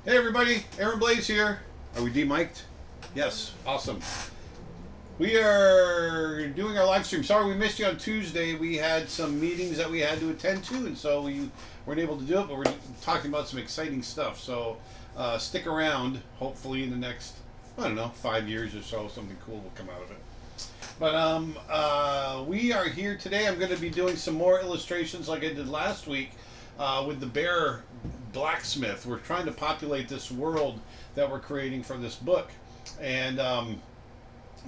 Hey everybody, Aaron Blaise here. Are we demiked? Yes, awesome. We are doing our live stream. Sorry we missed you on Tuesday. We had some meetings that we had to attend to, and so we weren't able to do it, but we're talking about some exciting stuff. So stick around. Hopefully in the next, I don't know, 5 years or so, something cool will come out of it. But we are here today. I'm going to be doing some more illustrations like I did last week with the bear blacksmith. We're trying to populate this world that we're creating for this book and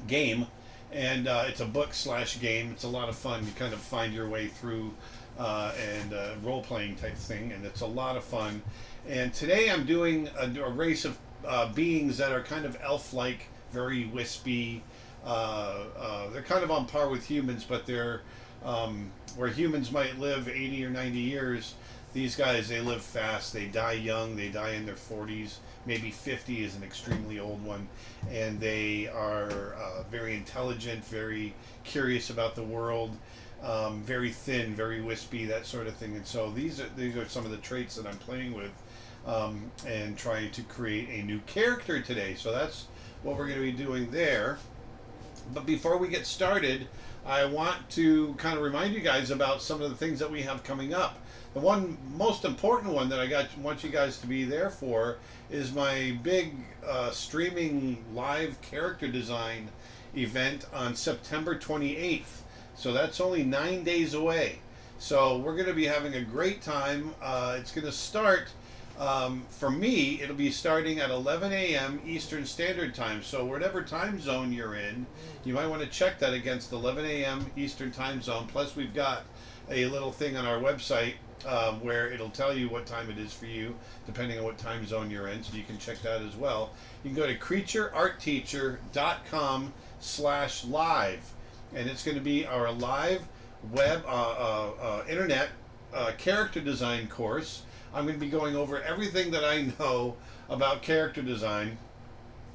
game. And it's a book slash game. It's a lot of fun. You kind of find your way through and role playing type thing, and it's a lot of fun. And today I'm doing a race of beings that are kind of elf like, very wispy. They're kind of on par with humans, but they're where humans might live 80 or 90 years. These guys, they live fast. They die young. They die in their 40s. Maybe 50 is an extremely old one. And they are very intelligent, very curious about the world, very thin, very wispy, that sort of thing. And so these are some of the traits that I'm playing with and trying to create a new character today. So that's what we're going to be doing there. But before we get started, I want to kind of remind you guys about some of the things that we have coming up. The one most important one that want you guys to be there for is my big streaming live character design event on September 28th. So that's only 9 days away. So we're going to be having a great time. It's going to start, for me, it'll be starting at 11 a.m. Eastern Standard Time. So whatever time zone you're in, you might want to check that against 11 a.m. Eastern Time Zone. Plus we've got a little thing on our website where it'll tell you what time it is for you, depending on what time zone you're in, so you can check that as well. You can go to creatureartteacher.com/live, and it's going to be our live web internet character design course. I'm going to be going over everything that I know about character design,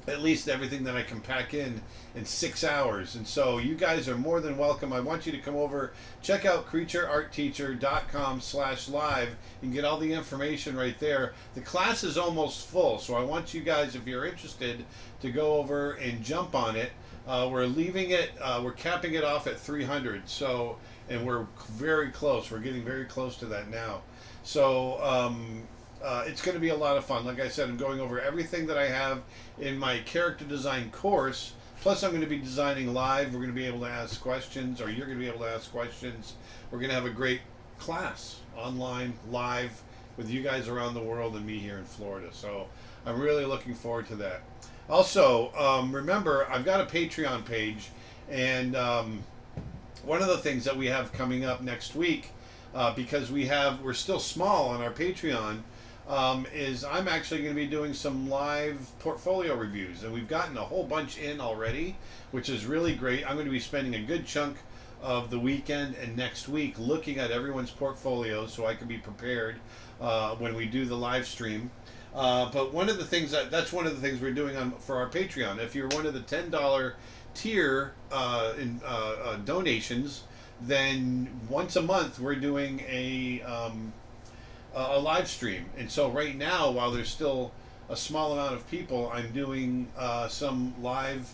at least everything that I can pack in 6 hours. And so you guys are more than welcome. I want you to come over, check out creatureartteacher.com/live. You can get all the information right there. The class is almost full, so I want you guys, if you're interested, to go over and jump on it. We're leaving it, we're capping it off at 300. So, and we're very close. We're getting very close to that now. So, it's going to be a lot of fun. Like I said, I'm going over everything that I have in my character design course. Plus, I'm going to be designing live. We're going to be able to ask questions, or you're going to be able to ask questions. We're going to have a great class, online, live, with you guys around the world and me here in Florida. So I'm really looking forward to that. Also, remember, I've got a Patreon page, and one of the things that we have coming up next week, because we're still small on our Patreon, is I'm actually going to be doing some live portfolio reviews, and we've gotten a whole bunch in already, which is really great. I'm going to be spending a good chunk of the weekend and next week looking at everyone's portfolios so I can be prepared when we do the live stream. But one of the things that's one of the things we're doing for our Patreon. If you're one of the $10 tier in donations, then once a month we're doing a live stream. And so right now, while there's still a small amount of people, I'm doing some live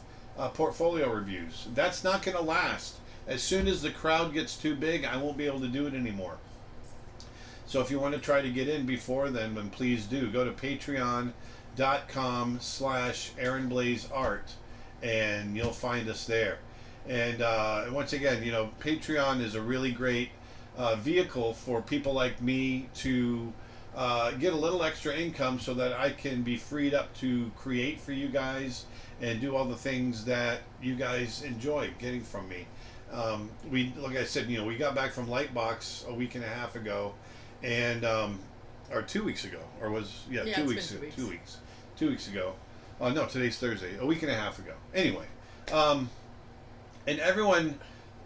portfolio reviews. That's not going to last. As soon as the crowd gets too big, I won't be able to do it anymore. So if you want to try to get in before then please do. Go to patreon.com/AaronBlaiseArt, and you'll find us there. And once again, Patreon is a really great vehicle for people like me to get a little extra income so that I can be freed up to create for you guys and do all the things that you guys enjoy getting from me. Like I said, we got back from Lightbox a week and a half ago, and or 2 weeks ago, or was Yeah, 2 weeks ago. 2 weeks ago. Oh no, today's Thursday. A week and a half ago. Anyway, and everyone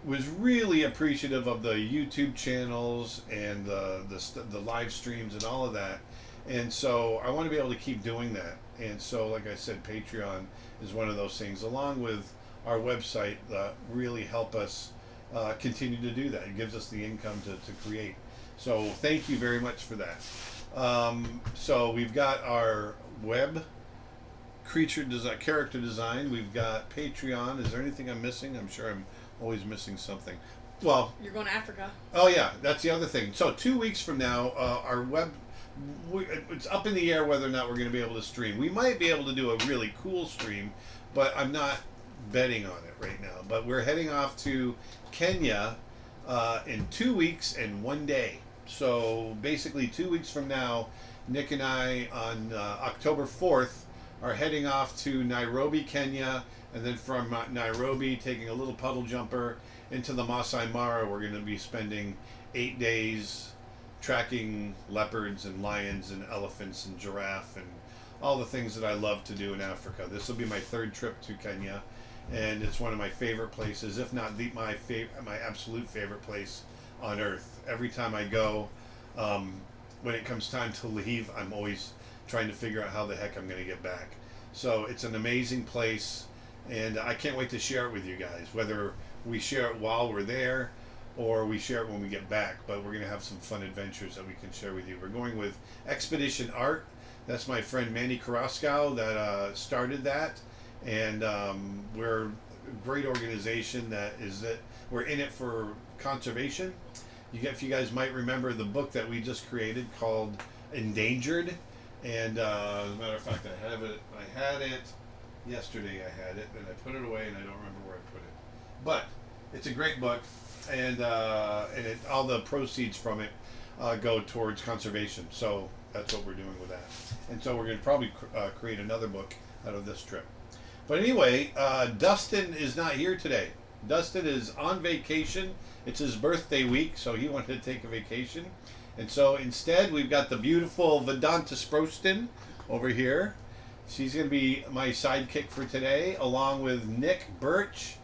was really appreciative of the YouTube channels and the live streams and all of that. And so I want to be able to keep doing that. And so, like I said, Patreon is one of those things, along with our website, that really help us continue to do that. It gives us the income to create. So thank you very much for that. So we've got our web, character design. We've got Patreon. Is there anything I'm missing? I'm sure I'm always missing something. Well, you're going to Africa. Oh yeah, that's the other thing. So 2 weeks from now, our web, it's up in the air whether or not we're going to be able to stream. We might be able to do a really cool stream, but I'm not betting on it right now. But we're heading off to Kenya in 2 weeks and 1 day. So basically 2 weeks from now, Nick and I on October 4th are heading off to Nairobi, Kenya, and then from Nairobi taking a little puddle jumper into the Masai Mara. We're going to be spending 8 days tracking leopards and lions and elephants and giraffe and all the things that I love to do in Africa. This will be my 3rd trip to Kenya, and it's one of my favorite places, if not my absolute favorite place on earth. Every time I go, when it comes time to leave, I'm always trying to figure out how the heck I'm going to get back. So it's an amazing place, and I can't wait to share it with you guys, whether we share it while we're there or we share it when we get back. But we're going to have some fun adventures that we can share with you. We're going with Expedition Art. That's my friend Manny Carrasco that started that, and we're a great organization we're in it for conservation. If you guys might remember the book that we just created called Endangered, and as a matter of fact, I had it yesterday. I had it, and I put it away, and I don't remember where I put it. But it's a great book, and all the proceeds from it go towards conservation. So that's what we're doing with that. And so we're going to probably create another book out of this trip. But anyway, Dustin is not here today. Dustin is on vacation. It's his birthday week, so he wanted to take a vacation. And so instead, we've got the beautiful Vedanta Sproston over here. She's going to be my sidekick for today, along with Nick Birch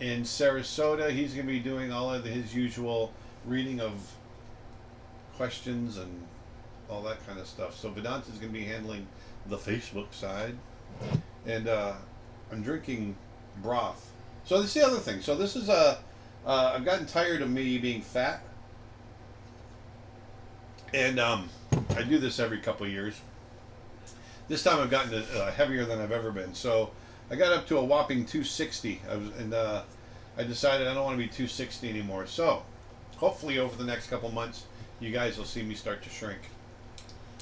in Sarasota. He's going to be doing all of his usual reading of questions and all that kind of stuff. So Vedanta is going to be handling the Facebook side. And I'm drinking broth. So this is the other thing. So this is I've gotten tired of me being fat. And I do this every couple of years. This time I've gotten heavier than I've ever been. So I got up to a whopping 260. I decided I don't want to be 260 anymore. So hopefully over the next couple months, you guys will see me start to shrink.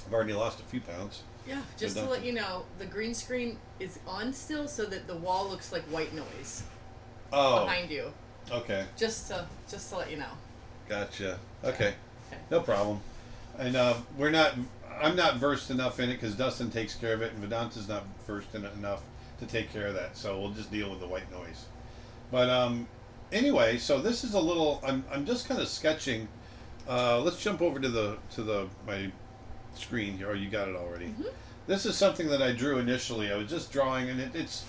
I've already lost a few pounds. Yeah, just to let you know, the green screen is on still, so that the wall looks like white noise behind you. Okay. Just to let you know. Gotcha. Okay. No problem. And I'm not versed enough in it because Dustin takes care of it, and Vedanta's not versed in it enough to take care of that. So we'll just deal with the white noise. But anyway, so this is a little. I'm just kind of sketching. Let's jump over to my screen here. Oh, you got it already. Mm-hmm. This is something that I drew initially. I was just drawing, and it's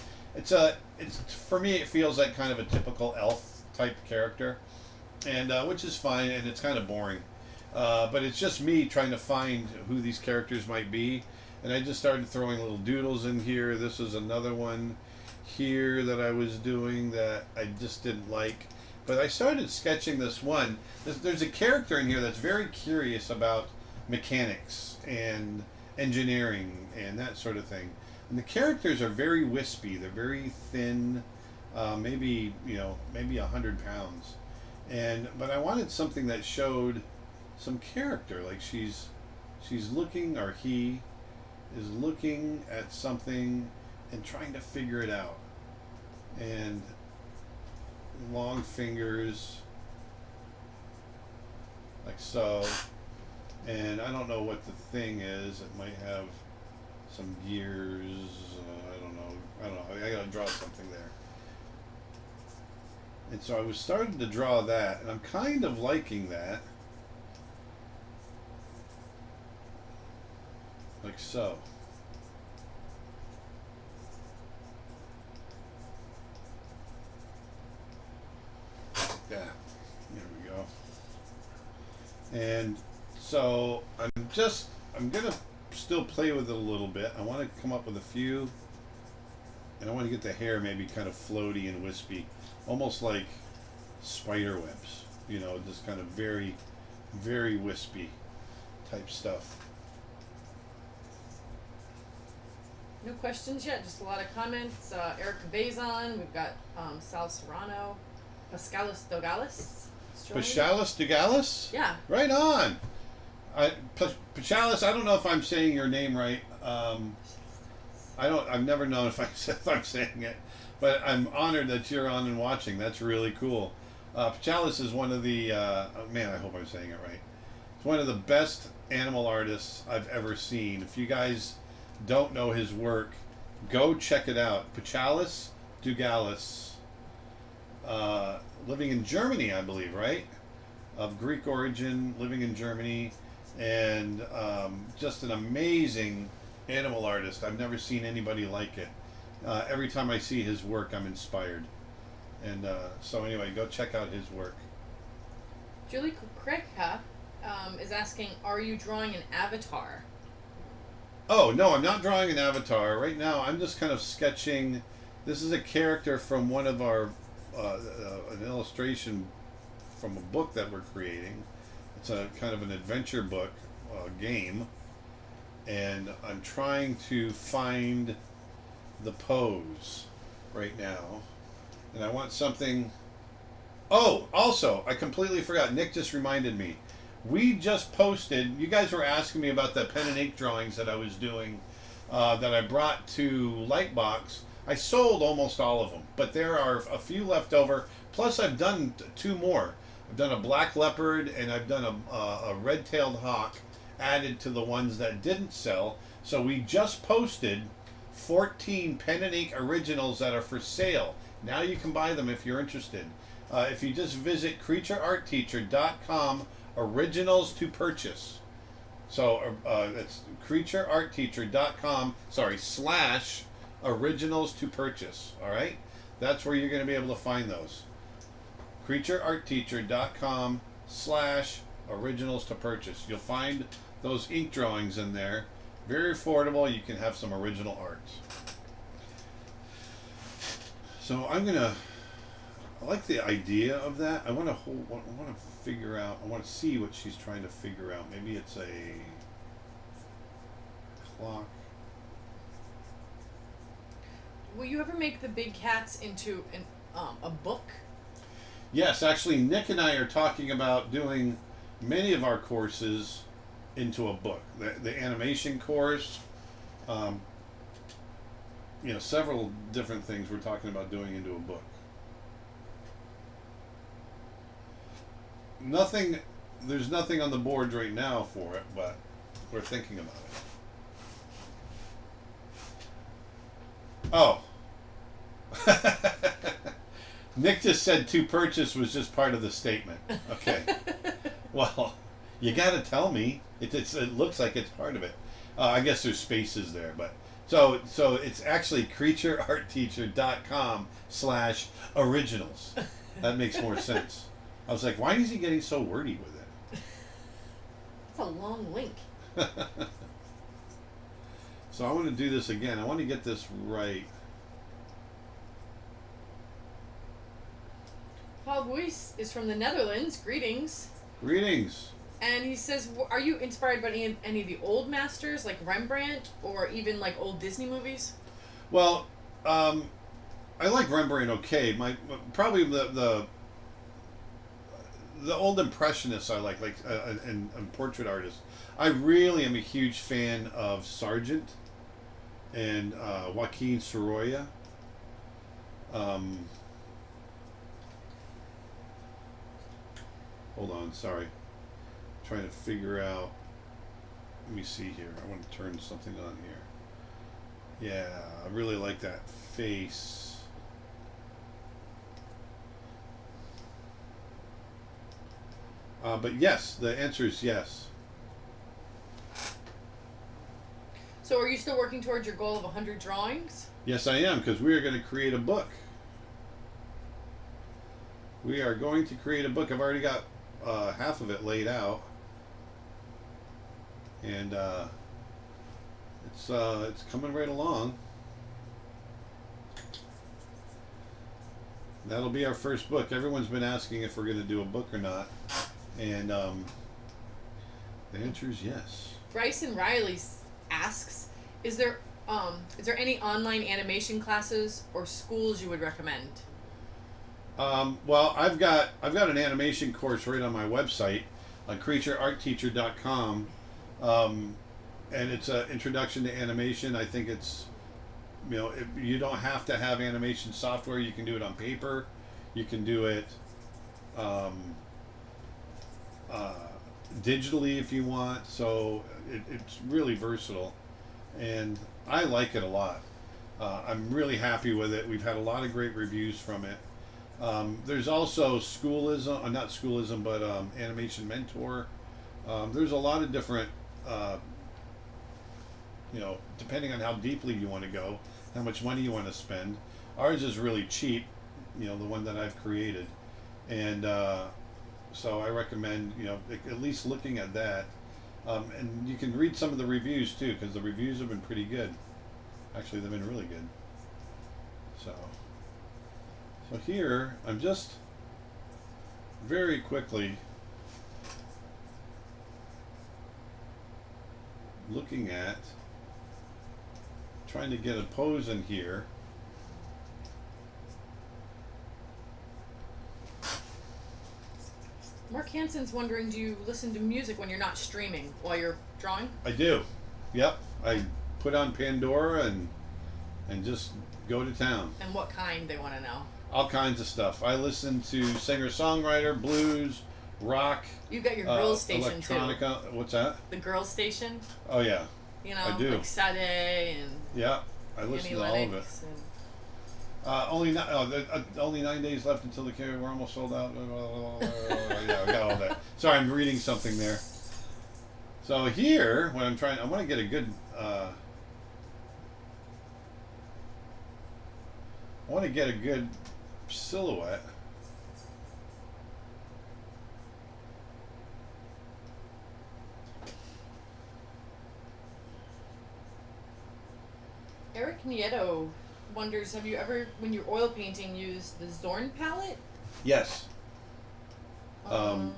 for me it feels like kind of a typical elf type character, and which is fine, and it's kind of boring. But it's just me trying to find who these characters might be, and I just started throwing little doodles in here. This is another one here that I was doing that I just didn't like, but I started sketching this one. There's a character in here that's very curious about mechanics and engineering and that sort of thing, and the characters are very wispy. They're very thin, maybe 100 pounds, but I wanted something that showed some character, like she's looking, or he is looking at something and trying to figure it out, and long fingers like so, and I don't know what the thing is. It might have some gears. I don't know. I gotta draw something there. And so I was starting to draw that, and I'm kind of liking that. Like so. Like that. There we go. And so I'm gonna still play with it a little bit. I want to come up with a few, and I want to get the hair maybe kind of floaty and wispy, almost like spider webs, just kind of very, very wispy type stuff. No questions yet, just a lot of comments. Erica Bazon, we've got Sal Serrano, Pascalis Dogalis. Pascalis Dugalis? Yeah. Right on. Pascalis, I don't know if I'm saying your name right. I've never known if I'm saying it, but I'm honored that you're on and watching. That's really cool. Pascalis is one of the, man, I hope I'm saying it right. It's one of the best animal artists I've ever seen. If you guys don't know his work, go check it out. Pascalis Dugalis. Living in Germany, I believe, right? Of Greek origin, living in Germany, and just an amazing animal artist. I've never seen anybody like it. Every time I see his work, I'm inspired. And so anyway, go check out his work. Julie Kukreka is asking, are you drawing an avatar? Oh, no, I'm not drawing an avatar. Right now, I'm just kind of sketching. This is a character from one of our an illustration from a book that we're creating. It's a kind of an adventure book game, and I'm trying to find the pose right now, and I want something. Oh, also, I completely forgot. Nick just reminded me. We just posted. You guys were asking me about the pen and ink drawings that I was doing, that I brought to Lightbox. I sold almost all of them, but there are a few left over. Plus, I've done 2 more. I've done a black leopard and I've done a red-tailed hawk added to the ones that didn't sell. So we just posted 14 pen and ink originals that are for sale. Now you can buy them if you're interested. If you just visit creatureartteacher.com, originals to purchase. So it's creatureartteacher.com, / originals to purchase. All right, that's where you're going to be able to find those. creatureartteacher.com / originals to purchase. You'll find those ink drawings in there. Very affordable. You can have some original art. So I like the idea of that. I want to figure out. I want to see what she's trying to figure out. Maybe it's a clock. Will you ever make the big cats into a book? Yes, actually, Nick and I are talking about doing many of our courses into a book. The animation course, several different things we're talking about doing into a book. There's nothing on the board right now for it, but we're thinking about it. Oh. Nick just said to purchase was just part of the statement. Okay. Well, you got to tell me. It looks like it's part of it. I guess there's spaces there, but so it's actually creatureartteacher.com / originals. That makes more sense. I was like, why is he getting so wordy with it? It's a long link. So I want to do this again. I want to get this right. Paul Buys is from the Netherlands. Greetings. Greetings. And he says, are you inspired by any of the old masters, like Rembrandt, or even like old Disney movies? Well, I like Rembrandt. Okay, probably the old impressionists I like and portrait artists. I really am a huge fan of Sargent and Joaquin Sorolla. Hold on, sorry. I'm trying to figure out. Let me see here. I want to turn something on here. Yeah, I really like that face. But yes, the answer is yes. So are you still working towards your goal of 100 drawings? Yes, I am, because we are going to create a book. We are going to create a book. I've already got half of it laid out. And it's coming right along. That'll be our first book. Everyone's been asking if we're going to do a book or not. And the answer is yes. Bryson Riley asks, is there Is there any online animation classes or schools you would recommend? Well, I've got an animation course right on my website on creatureartteacher.com, and it's an introduction to animation. I think it's, you don't have to have animation software. You can do it on paper. You can do it digitally if you want. So it's really versatile, and I like it a lot. I'm really happy with it. We've had a lot of great reviews from it. There's also Schoolism, not Schoolism, but Animation Mentor. There's a lot of different, depending on how deeply you want to go, how much money you want to spend. Ours is really cheap, the one that I've created. And so I recommend, at least looking at that. And you can read some of the reviews too, because the reviews have been pretty good. Actually, they've been really good. So here, I'm just very quickly looking at trying to get a pose in here. Mark Hansen's wondering, do you listen to music when you're not streaming while you're drawing? I do. Yep. I put on Pandora and just go to town. And what kind, they want to know? All kinds of stuff. I listen to singer-songwriter, blues, rock. You got your girls station electronica. too. What's that? The girls station. Oh yeah. I do. Like Sade and. Yeah, I listen to all of it. Only 9 days left until the carry. We're almost sold out. Yeah, I got all that. Sorry, I'm reading something there. So here, when I want to get a good. I want to get a good silhouette. Eric Nieto wonders, have you ever, when you're oil painting, used the Zorn palette? Yes. Ronnie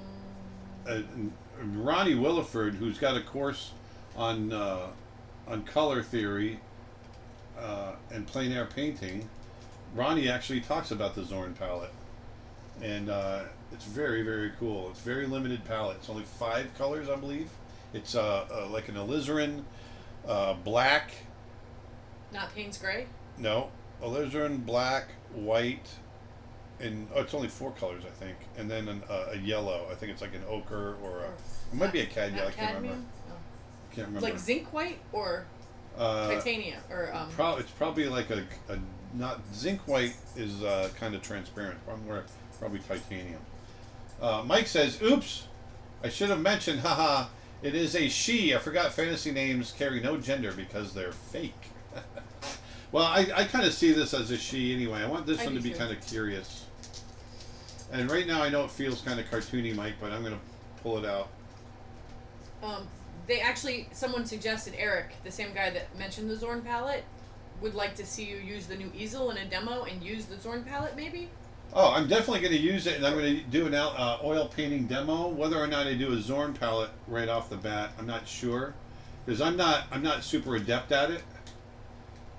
Williford, who's got a course on color theory and plein air painting, Ronnie actually talks about the Zorn palette, and it's very, very cool. It's very limited palette. It's only 5 colors, I believe. It's like an alizarin, black. Not Payne's Gray? No, alizarin, black, white, and it's only 4 colors, I think, and then a yellow. I think it's like an ochre or it might be a cadmium. I can't remember. Oh. Can't remember. Like zinc white or titanium or It's probably like a not zinc white is kind of transparent. Probably titanium. Mike says, "Oops, I should have mentioned. Haha, it is a she. I forgot fantasy names carry no gender because they're fake." Well, I kind of see this as a she anyway. I want this one to be kind of curious. And right now I know it feels kind of cartoony, Mike, but I'm going to pull it out. Someone suggested, Eric, the same guy that mentioned the Zorn palette, would like to see you use the new easel in a demo and use the Zorn palette maybe? Oh, I'm definitely going to use it, and I'm going to do an oil painting demo. Whether or not I do a Zorn palette right off the bat, I'm not sure, because I'm not super adept at it.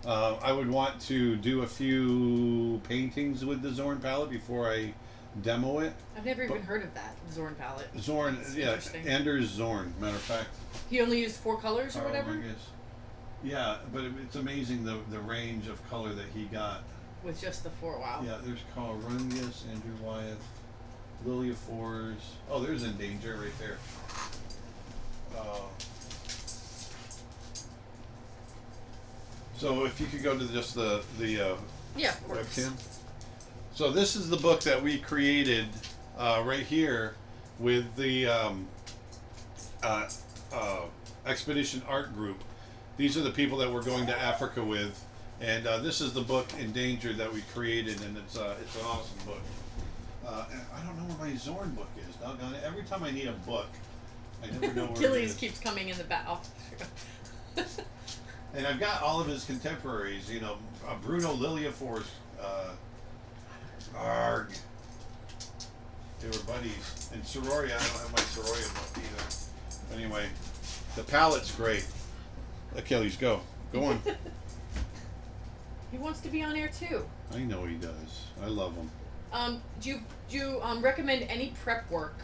I would want to do a few paintings with the Zorn palette before I demo it. I've never even heard of that, Zorn palette. Zorn, yeah, Anders Zorn, matter of fact. He only used 4 colors or whatever? Yeah, but it's amazing the range of color that he got. With just the 4, wow. Yeah, there's Carl Rungius, Andrew Wyeth, Lilia Fors. Oh, there's Endanger right there. So if you could go to just the webcam. So this is the book that we created right here with the Expedition Art Group. These are the people that we're going to Africa with, and this is the book Endangered that we created, and it's an awesome book. And I don't know where my Zorn book is. Doggone it! Every time I need a book, I never know where Gillies it is. keeps coming in the back. And I've got all of his contemporaries, Bruno Liliaforce, Arg. They were buddies. And Sororia, I don't have my Sororia book either. Anyway, the palette's great. Achilles, go. Go on. He wants to be on air too. I know he does. I love him. Do you recommend any prep work?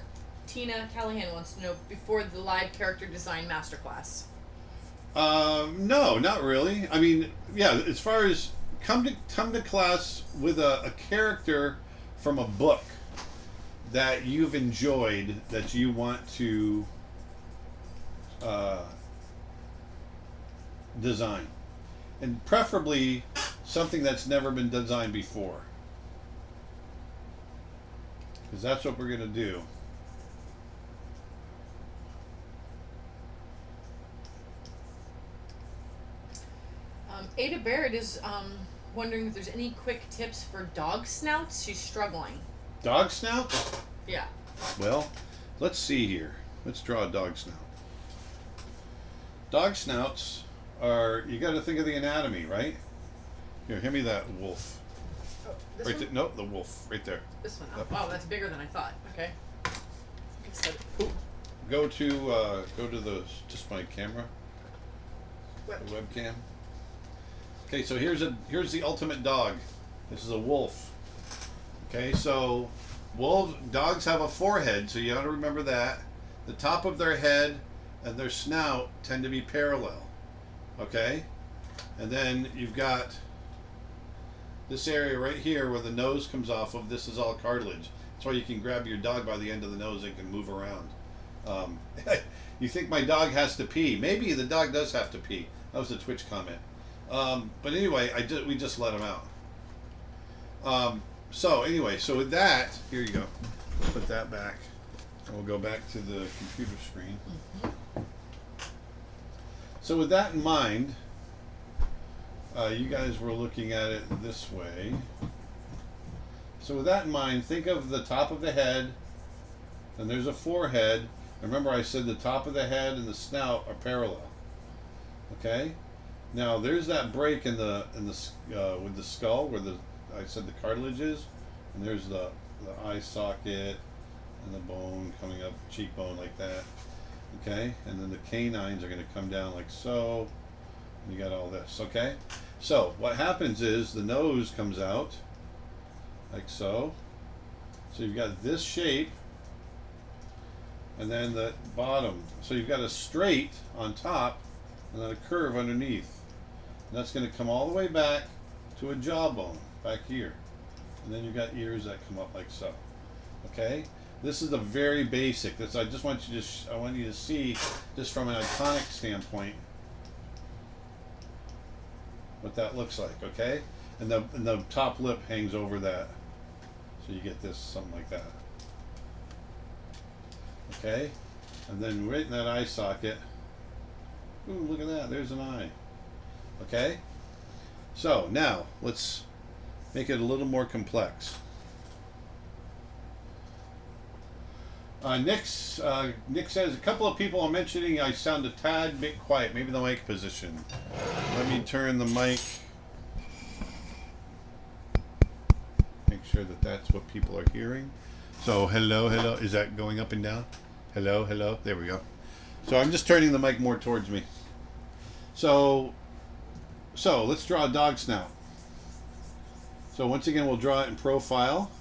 Tina Callahan wants to know before the live character design masterclass. No, not really. I mean, yeah, as far as come to class with a character from a book that you've enjoyed that you want to design, and preferably something that's never been designed before, because that's what we're gonna do. Ada Barrett is wondering if there's any quick tips for dog snouts. She's struggling. Dog snouts? Yeah. Well, let's see here. Let's draw a dog snout. Dog snouts are, you got to think of the anatomy, right? Here, hand me that wolf. Oh, this Right one? there. No, the wolf. Right there. This one. Oh, Yep. wow, that's bigger than I thought. Okay. Go to the just my camera, the webcam. Okay, so here's the ultimate dog. This is a wolf. Okay, so dogs have a forehead, so you got to remember that. The top of their head and their snout tend to be parallel. Okay, and then you've got this area right here where the nose comes off of. This is all cartilage. That's why you can grab your dog by the end of the nose and can move around. You think my dog has to pee? Maybe the dog does have to pee. That was a Twitch comment. But anyway, we just let him out. So with that, here you go. Put that back. And we'll go back to the computer screen. Mm-hmm. So with that in mind, you guys were looking at it this way. So with that in mind, think of the top of the head, and there's a forehead. Remember I said the top of the head and the snout are parallel. Okay? Now there's that break in the with the skull where I said the cartilage is, and there's the eye socket and the bone coming up, cheekbone like that. Okay? And then the canines are going to come down like so. And you got all this, okay? So what happens is the nose comes out like so. So you've got this shape, and then the bottom. So you've got a straight on top and then a curve underneath. And that's going to come all the way back to a jawbone back here. And then you've got ears that come up like so. Okay? This is the very basic. I just want you to I want you to see just from an iconic standpoint what that looks like, okay? And the top lip hangs over that. So you get this, something like that. Okay? And then right in that eye socket, ooh, look at that, there's an eye. Okay? So now, let's make it a little more complex. Nick says, a couple of people are mentioning I sound a tad bit quiet, maybe the mic position. Let me turn the mic. Make sure that that's what people are hearing. So hello, hello. Is that going up and down? Hello, hello. There we go. So I'm just turning the mic more towards me. So let's draw a dog snout. So once again, we'll draw it in profile.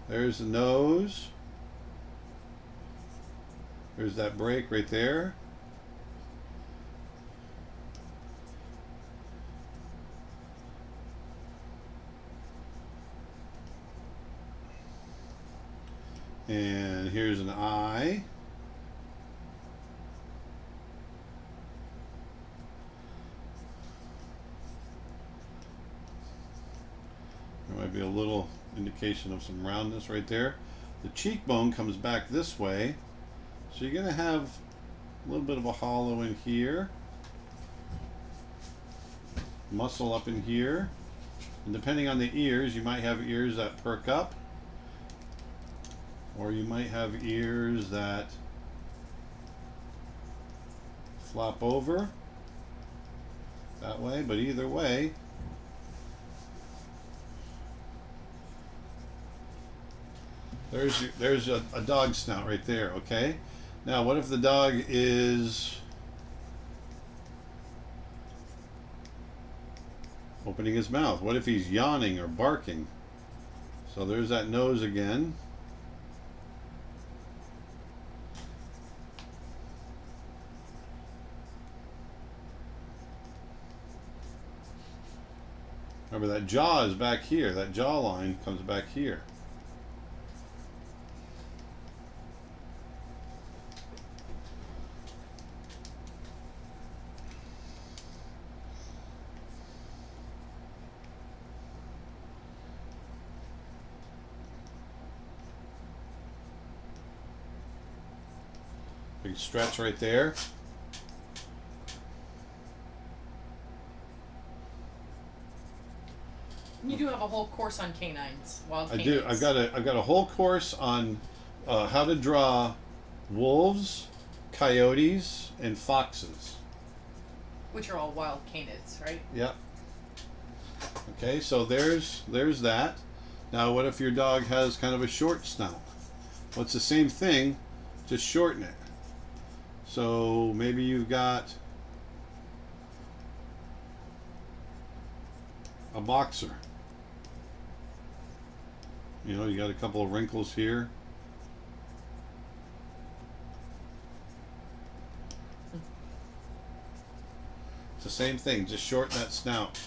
There's the nose. There's that break right there. And here's an eye. There might be a little indication of some roundness right there. The cheekbone comes back this way, so you're going to have a little bit of a hollow in here, muscle up in here, and depending on the ears, you might have ears that perk up, or you might have ears that flop over that way, but either way, there's a dog snout right there, okay? Now what if the dog is opening his mouth. What if he's yawning or barking? So there's that nose again. Remember, that jaw is back here. That jawline comes back here. Big stretch right there. You do have a whole course on canines, wild I canines. do. I've got a whole course on how to draw wolves, coyotes, and foxes. Which are all wild canids, right? Yep. Okay, so there's that. Now, what if your dog has kind of a short snout? Well, it's the same thing, just shorten it. So maybe you've got a boxer. You know, you got a couple of wrinkles here. It's the same thing, just shorten that snout.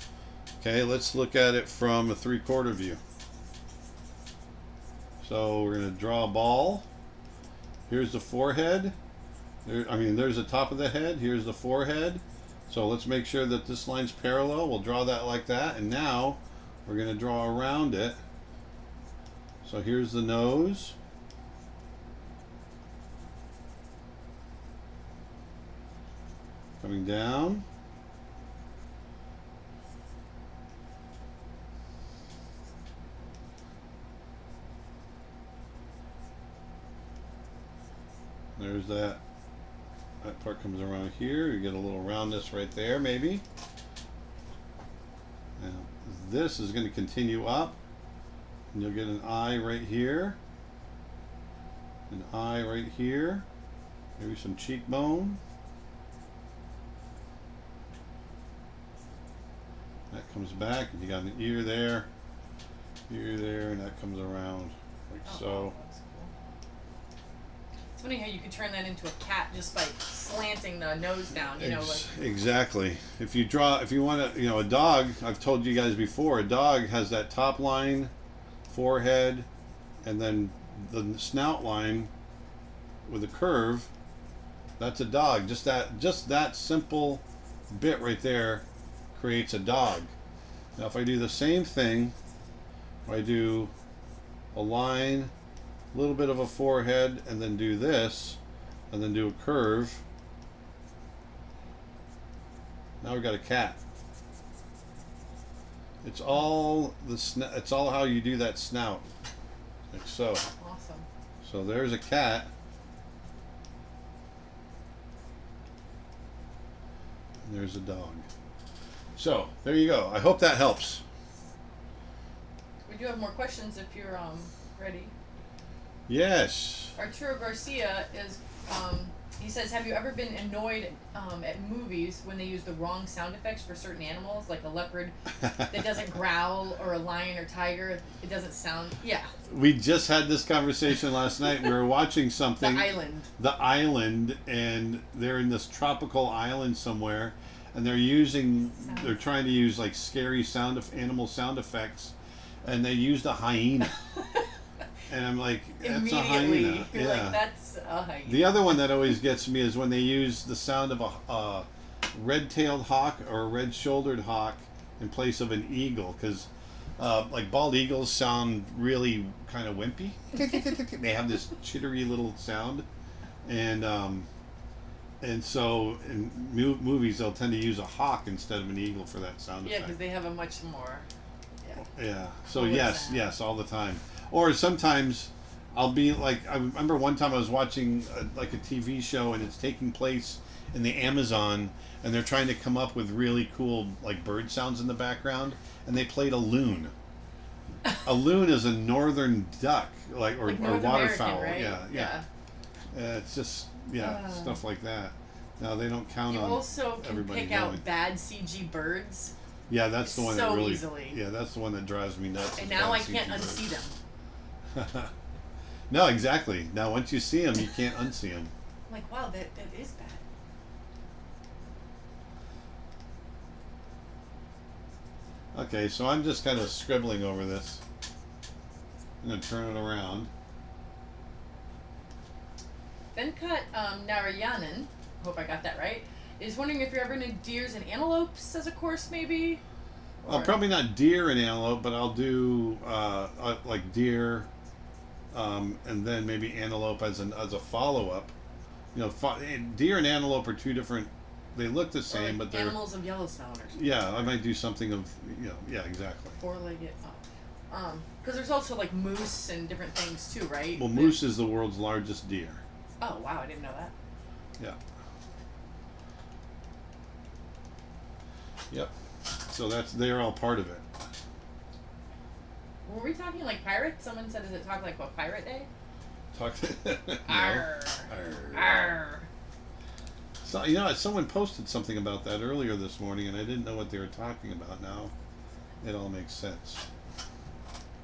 Okay, let's look at it from a 3/4 view. So we're going to draw a ball. Here's the forehead. There's the top of the head. Here's the forehead. So let's make sure that this line's parallel. We'll draw that like that. And now we're going to draw around it. So here's the nose. Coming down. There's that. That part comes around here. You get a little roundness right there, maybe. Now, this is going to continue up. And you'll get an eye right here. An eye right here. Maybe some cheekbone. That comes back, and you got an ear there, and that comes around like so. It's funny how you could turn that into a cat just by slanting the nose down, you know, like. Exactly. If you want to, a dog, I've told you guys before, a dog has that top line, forehead, and then the snout line with a curve. That's a dog. Just that simple bit right there creates a dog. Now if I do the same thing, I do a line, a little bit of a forehead, and then do this, and then do a curve. Now we've got a cat. It's all how you do that snout, like so. Awesome. So there's a cat. And there's a dog. So there you go. I hope that helps. We do have more questions if you're ready. Yes. Arturo Garcia is he says, have you ever been annoyed at movies when they use the wrong sound effects for certain animals, like a leopard that doesn't growl, or a lion or tiger, it doesn't sound. Yeah. We just had this conversation last night. We were watching something. The island, and they're in this tropical island somewhere, and they're trying to use like scary animal sound effects, and they used a hyena. And I'm like, that's a hyena. You're like, that's a hyena. The other one that always gets me is when they use the sound of a red-tailed hawk or a red-shouldered hawk in place of an eagle, because like bald eagles sound really kind of wimpy. They have this chittery little sound, and so in movies they'll tend to use a hawk instead of an eagle for that sound effect. Yeah, because they have a much more. Yeah. So yes, all the time. Or sometimes I'll be like, I remember one time I was watching like a TV show, and it's taking place in the Amazon, and they're trying to come up with really cool like bird sounds in the background, and they played a loon. A loon is a northern duck, or waterfowl. Right? Yeah. It's just stuff like that. Now they don't count on. You also can everybody pick knowing. out bad CG birds. Yeah, that's the one that so really. easily. Yeah, that's the one that drives me nuts. And is now bad I can't CG unsee them. birds. No, exactly. Now once you see them, you can't unsee them. I'm like, wow, that is bad. Okay, so I'm just kind of scribbling over this. I'm gonna turn it around. Venkat Narayanan, hope I got that right, is wondering if you're ever into deers and antelopes as a course, maybe? Probably not deer and antelope, but I'll do like deer, and then maybe antelope as a follow up. You know, deer and antelope are two different. They look the same, like but they're animals of Yellowstone or something. yeah. I might do something of yeah, exactly. Four-legged. Because there's also like moose and different things too, right? Well, moose is the world's largest deer. Oh wow, I didn't know that. Yeah. Yep. So they're all part of it. Were we talking like pirates? Someone said, "Does it talk like a pirate day?" Talk. No. Arr. Arr. Arr. So someone posted something about that earlier this morning, and I didn't know what they were talking about. Now it all makes sense.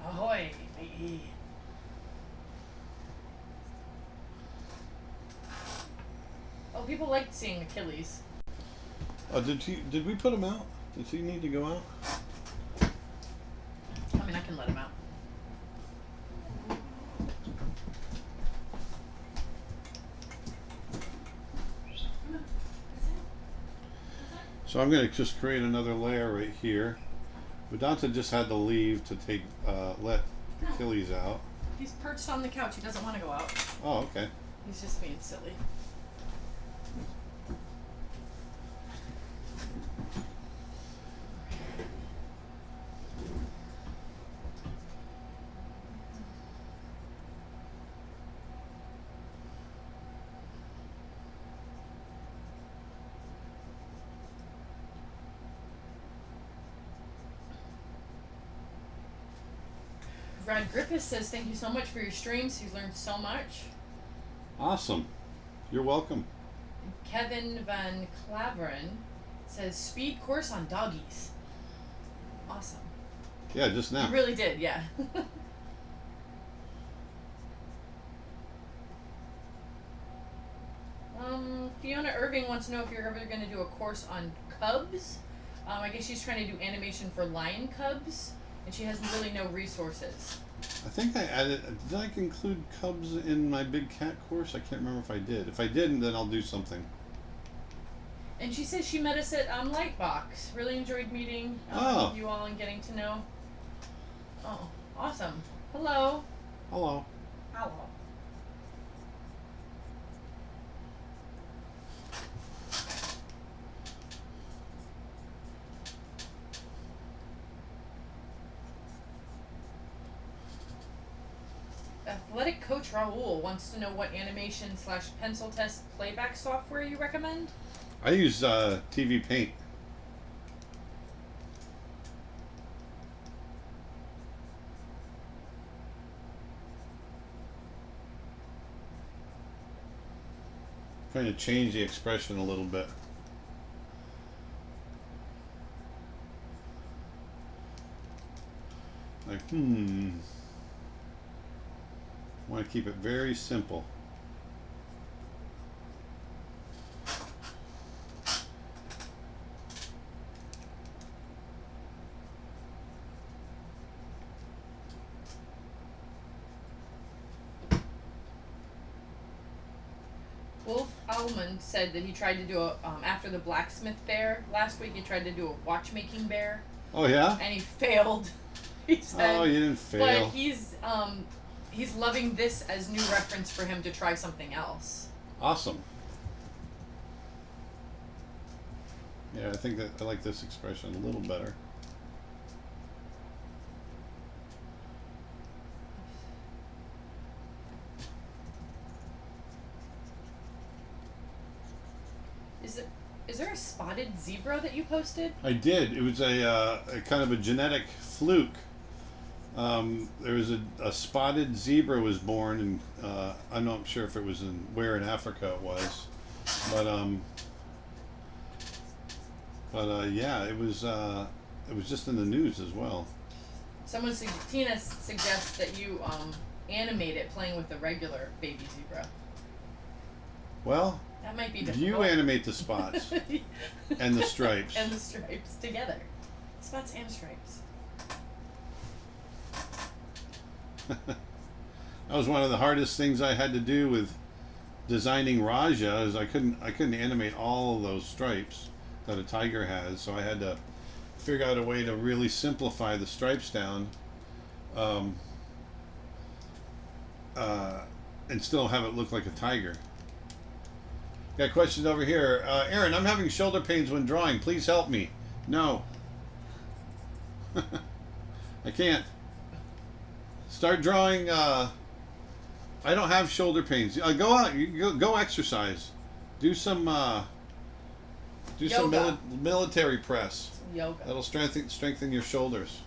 Ahoy, matey. Oh, people liked seeing Achilles. Oh, did we put him out? Does he need to go out? I mean, I can let him out. So I'm going to just create another layer right here. Vedanta just had to leave to let Achilles out. He's perched on the couch. He doesn't want to go out. Oh, okay. He's just being silly. Brad Griffiths says, thank you so much for your streams. He's learned so much. Awesome. You're welcome. Kevin Van Claveren says, speed course on doggies. Awesome. Yeah, just now. You really did, yeah. Fiona Irving wants to know if you're ever going to do a course on cubs. I guess she's trying to do animation for lion cubs, and she has really no resources. I think I added. Did I include cubs in my big cat course? I can't remember if I did. If I didn't, then I'll do something. And she says she met us at Lightbox. Really enjoyed meeting you all and getting to know. Oh, awesome. Hello. Hello. Hello. Athletic coach Raul wants to know what animation/pencil test playback software you recommend. I use TV Paint. Trying to change the expression a little bit. Like, I want to keep it very simple. Wolf Almond said that he tried to do after the blacksmith bear last week. He tried to do a watchmaking bear. Oh yeah. And he failed. He said. Oh, you didn't fail. But he's loving this as new reference for him to try something else. Awesome. Yeah, I think that I like this expression a little better. Is there a spotted zebra that you posted? I did. It was a kind of a genetic fluke. There was a spotted zebra was born, and I'm not sure if it was where in Africa it was, but yeah, it was It was just in the news as well. Tina suggests that you animate it playing with the regular baby zebra. Well, that might be difficult. You animate the spots and the stripes. And the stripes together. Spots and stripes. That was one of the hardest things I had to do with designing Rajah, is I couldn't animate all of those stripes that a tiger has, so I had to figure out a way to really simplify the stripes down, and still have it look like a tiger. Got questions over here. Aaron, I'm having shoulder pains when drawing. Please help me. No. I can't. Start drawing. I don't have shoulder pains. Go out. Go exercise. Do some. Some military press. Yoga. That'll strengthen your shoulders.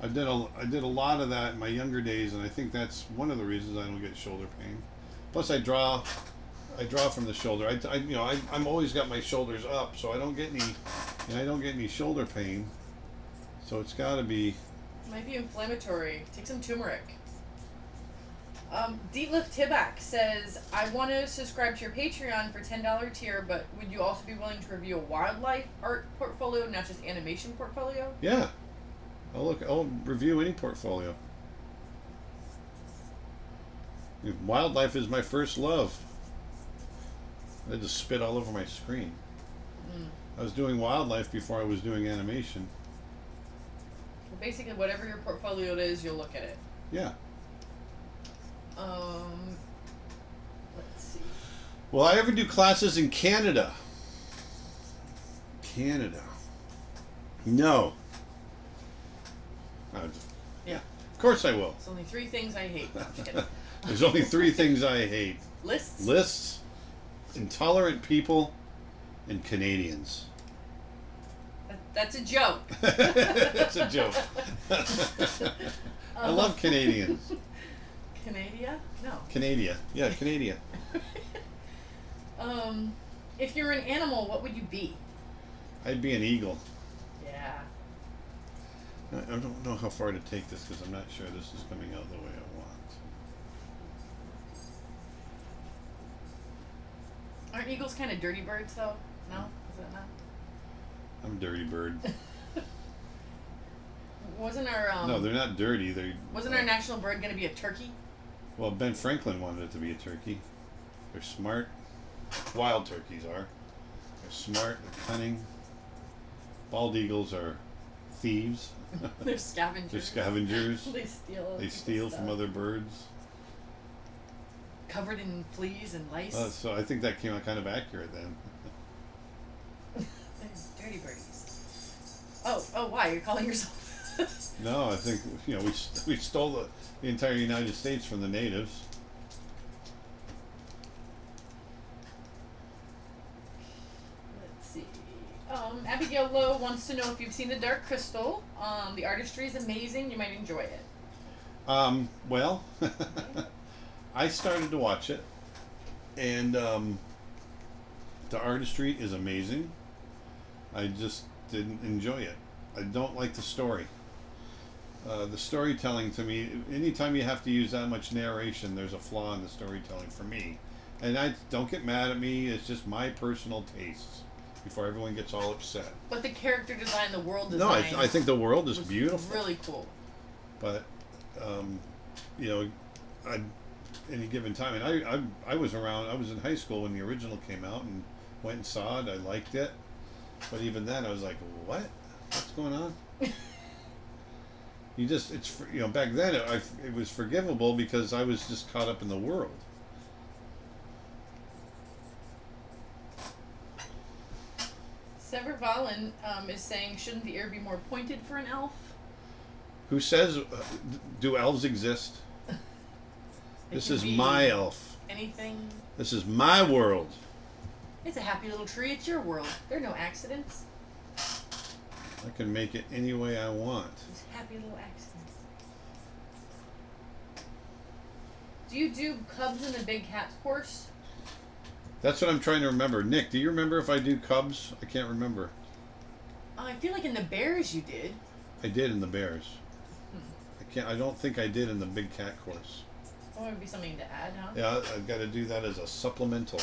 I did a lot of that in my younger days, and I think that's one of the reasons I don't get shoulder pain. Plus, I draw from the shoulder. I'm always got my shoulders up, so I don't get any shoulder pain. So it's got to be. Might be inflammatory. Take some turmeric. Dietlif Tibak says, I want to subscribe to your Patreon for $10 tier, but would you also be willing to review a wildlife art portfolio, not just animation portfolio? Yeah. I'll review any portfolio. Wildlife is my first love. I just spit all over my screen. I was doing wildlife before I was doing animation. Well, basically, whatever your portfolio is, you'll look at it. Yeah. Let's see. Will I ever do classes in Canada? Canada. No. Yeah. Of course I will. There's only 3 things I hate. No, I'm just kidding. There's only 3 things I hate. Lists, intolerant people, and Canadians. That's a joke. That's a joke. I love Canadians. Canada? No. Canada. Yeah, Canada. If you're an animal, what would you be? I'd be an eagle. Yeah. I don't know how far to take this because I'm not sure this is coming out the way I want. Aren't eagles kind of dirty birds, though? No? Is that not? I'm a dirty bird. Wasn't our No, they're not dirty. Wasn't our national bird going to be a turkey? Well, Ben Franklin wanted it to be a turkey. They're smart. Wild turkeys are. They're smart. They're cunning. Bald eagles are thieves. They're scavengers. They're scavengers. They steal from other birds. Covered in fleas and lice. So I think that came out kind of accurate then. Dirty birdies. Oh, why? You're calling yourself? No, I think we stole the entire United States from the natives. Let's see. Abigail Lowe wants to know if you've seen The Dark Crystal. The artistry is amazing. You might enjoy it. Well, I started to watch it, and the artistry is amazing. I just didn't enjoy it. I don't like the story. The storytelling, to me, anytime you have to use that much narration, there's a flaw in the storytelling for me. And I don't get mad at me. It's just my personal tastes. Before everyone gets all upset. But the character design, the world design. No, I think the world is beautiful. Really cool. But, any given time, and I was around. I was in high school when the original came out, and went and saw it. I liked it. But even then, I was like, "What? What's going on?" Back then it was forgivable because I was just caught up in the world. Sever Valen is saying, shouldn't the ear be more pointed for an elf? Who says, do elves exist? This is my elf. Anything. This is my world. It's a happy little tree. It's your world. There are no accidents. I can make it any way I want. There's happy little accidents. Do you do Cubs in the Big Cats course? That's what I'm trying to remember. Nick, do you remember if I do Cubs? I can't remember. I feel like in the bears you did. I did in the bears. I don't think I did in the big cat course. That would be something to add, huh? Yeah, I've got to do that as a supplemental.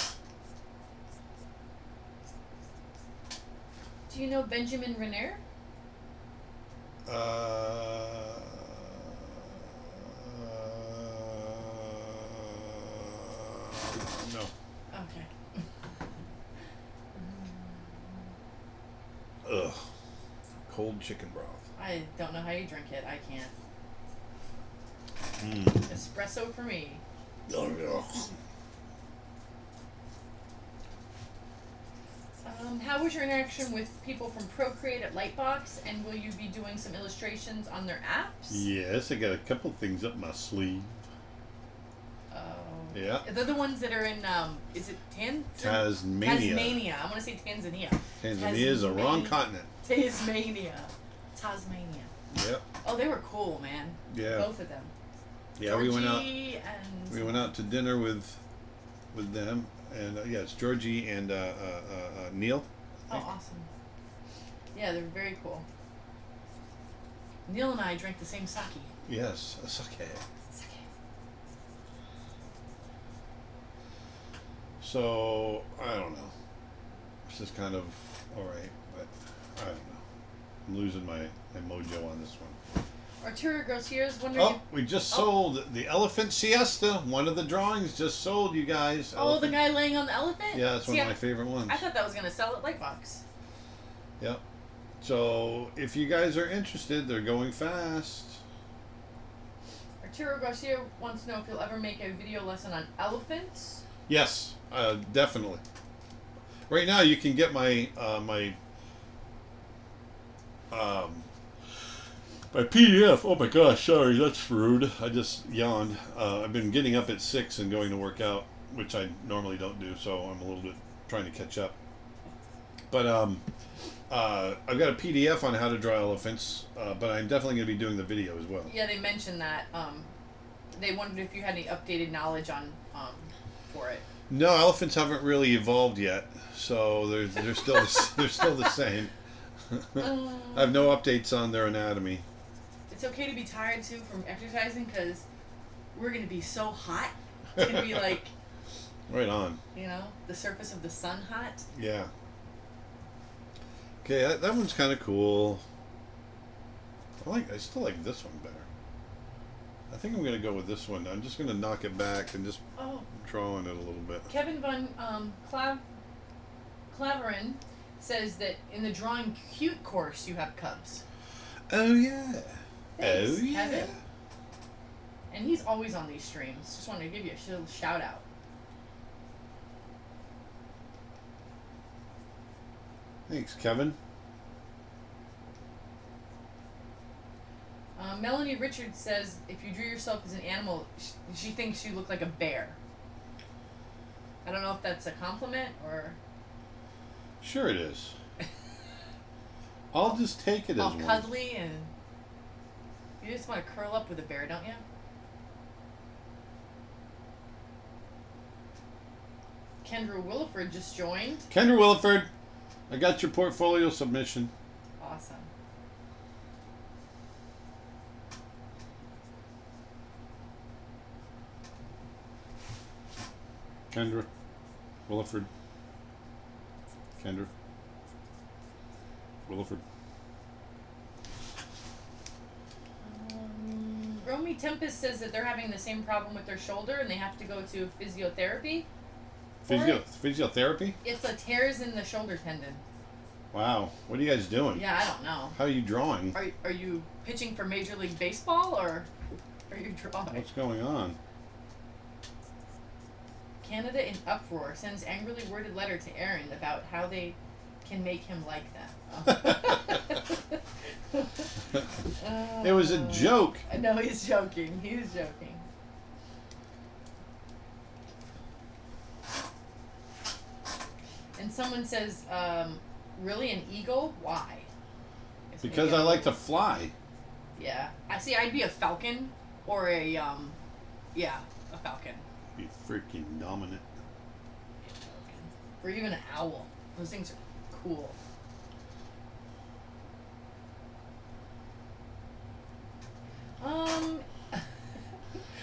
Do you know Benjamin Renner? No. Okay. Ugh. Cold chicken broth. I don't know how you drink it. I can't. Espresso for me. Oh, yeah. How was your interaction with people from Procreate at Lightbox, and will you be doing some illustrations on their apps? Yes, I got a couple things up my sleeve. Oh. Yeah. They're the ones that are in, is it Tasmania. Tasmania. I want to say Tanzania. Tanzania is a wrong continent. Tasmania. Yep. Oh, they were cool, man. Yeah. Both of them. Yeah, Georgie we went out to dinner with them, and yeah, it's Georgie and Neil. Oh, awesome. Yeah, they're very cool. Neil and I drank the same sake. Yes, sake. Sake. So I don't know. This is kind of all right, but I don't know. I'm losing my mojo on this one. Arturo Garcia's wondering. Oh, we just sold the Elephant Siesta. One of the drawings just sold, you guys. Oh, Elephant. the guy laying on the elephant? Yeah, that's one of my favorite ones. I thought that was going to sell at Lightbox. Yep. So if you guys are interested, they're going fast. Arturo Garcia wants to know if you'll ever make a video lesson on elephants. Yes, definitely. Right now, you can get my my PDF. Oh my gosh, sorry, that's rude. I just yawned. I've been getting up at 6 and going to work out, which I normally don't do, so I'm a little bit trying to catch up. But I've got a PDF on how to draw elephants, but I'm definitely going to be doing the video as well. Yeah, they mentioned that. They wondered if you had any updated knowledge on for it. No, elephants haven't really evolved yet, so they're still they're still the same. I have no updates on their anatomy. It's okay to be tired too from exercising because we're gonna be so hot. It's gonna be like right on. You know, the surface of the sun hot. Yeah. Okay, that one's kind of cool. I still like this one better. I think I'm gonna go with this one. I'm just gonna knock it back and just draw on it a little bit. Kevin von Claveren says that in the drawing cute course you have cubs. Oh yeah. Thanks, oh yeah. Kevin. And he's always on these streams. Just wanted to give you a little shout out. Thanks, Kevin. Melanie Richards says if you drew yourself as an animal, she thinks you look like a bear. I don't know if that's a compliment or... Sure it is. I'll just take it as all one. cuddly and... You just want to curl up with a bear, don't you? Kendra Williford just joined. Kendra Williford, I got your portfolio submission. Awesome. Kendra Williford. Kendra Williford. Romy Tempest says that they're having the same problem with their shoulder and they have to go to physiotherapy. Physiotherapy? It's a tears in the shoulder tendon. Wow. What are you guys doing? Yeah, I don't know. How are you drawing? Are you pitching for Major League Baseball or are you drawing? What's going on? Canada in uproar sends angrily worded letter to Aaron about how they can make him like them. It was a joke. No, he's joking. He was joking. And someone says, really an eagle? Why? Because I like to fly. Yeah. I see, I'd be a falcon or a, yeah, a falcon. Be freaking dominant. Or even an owl. Those things are cool.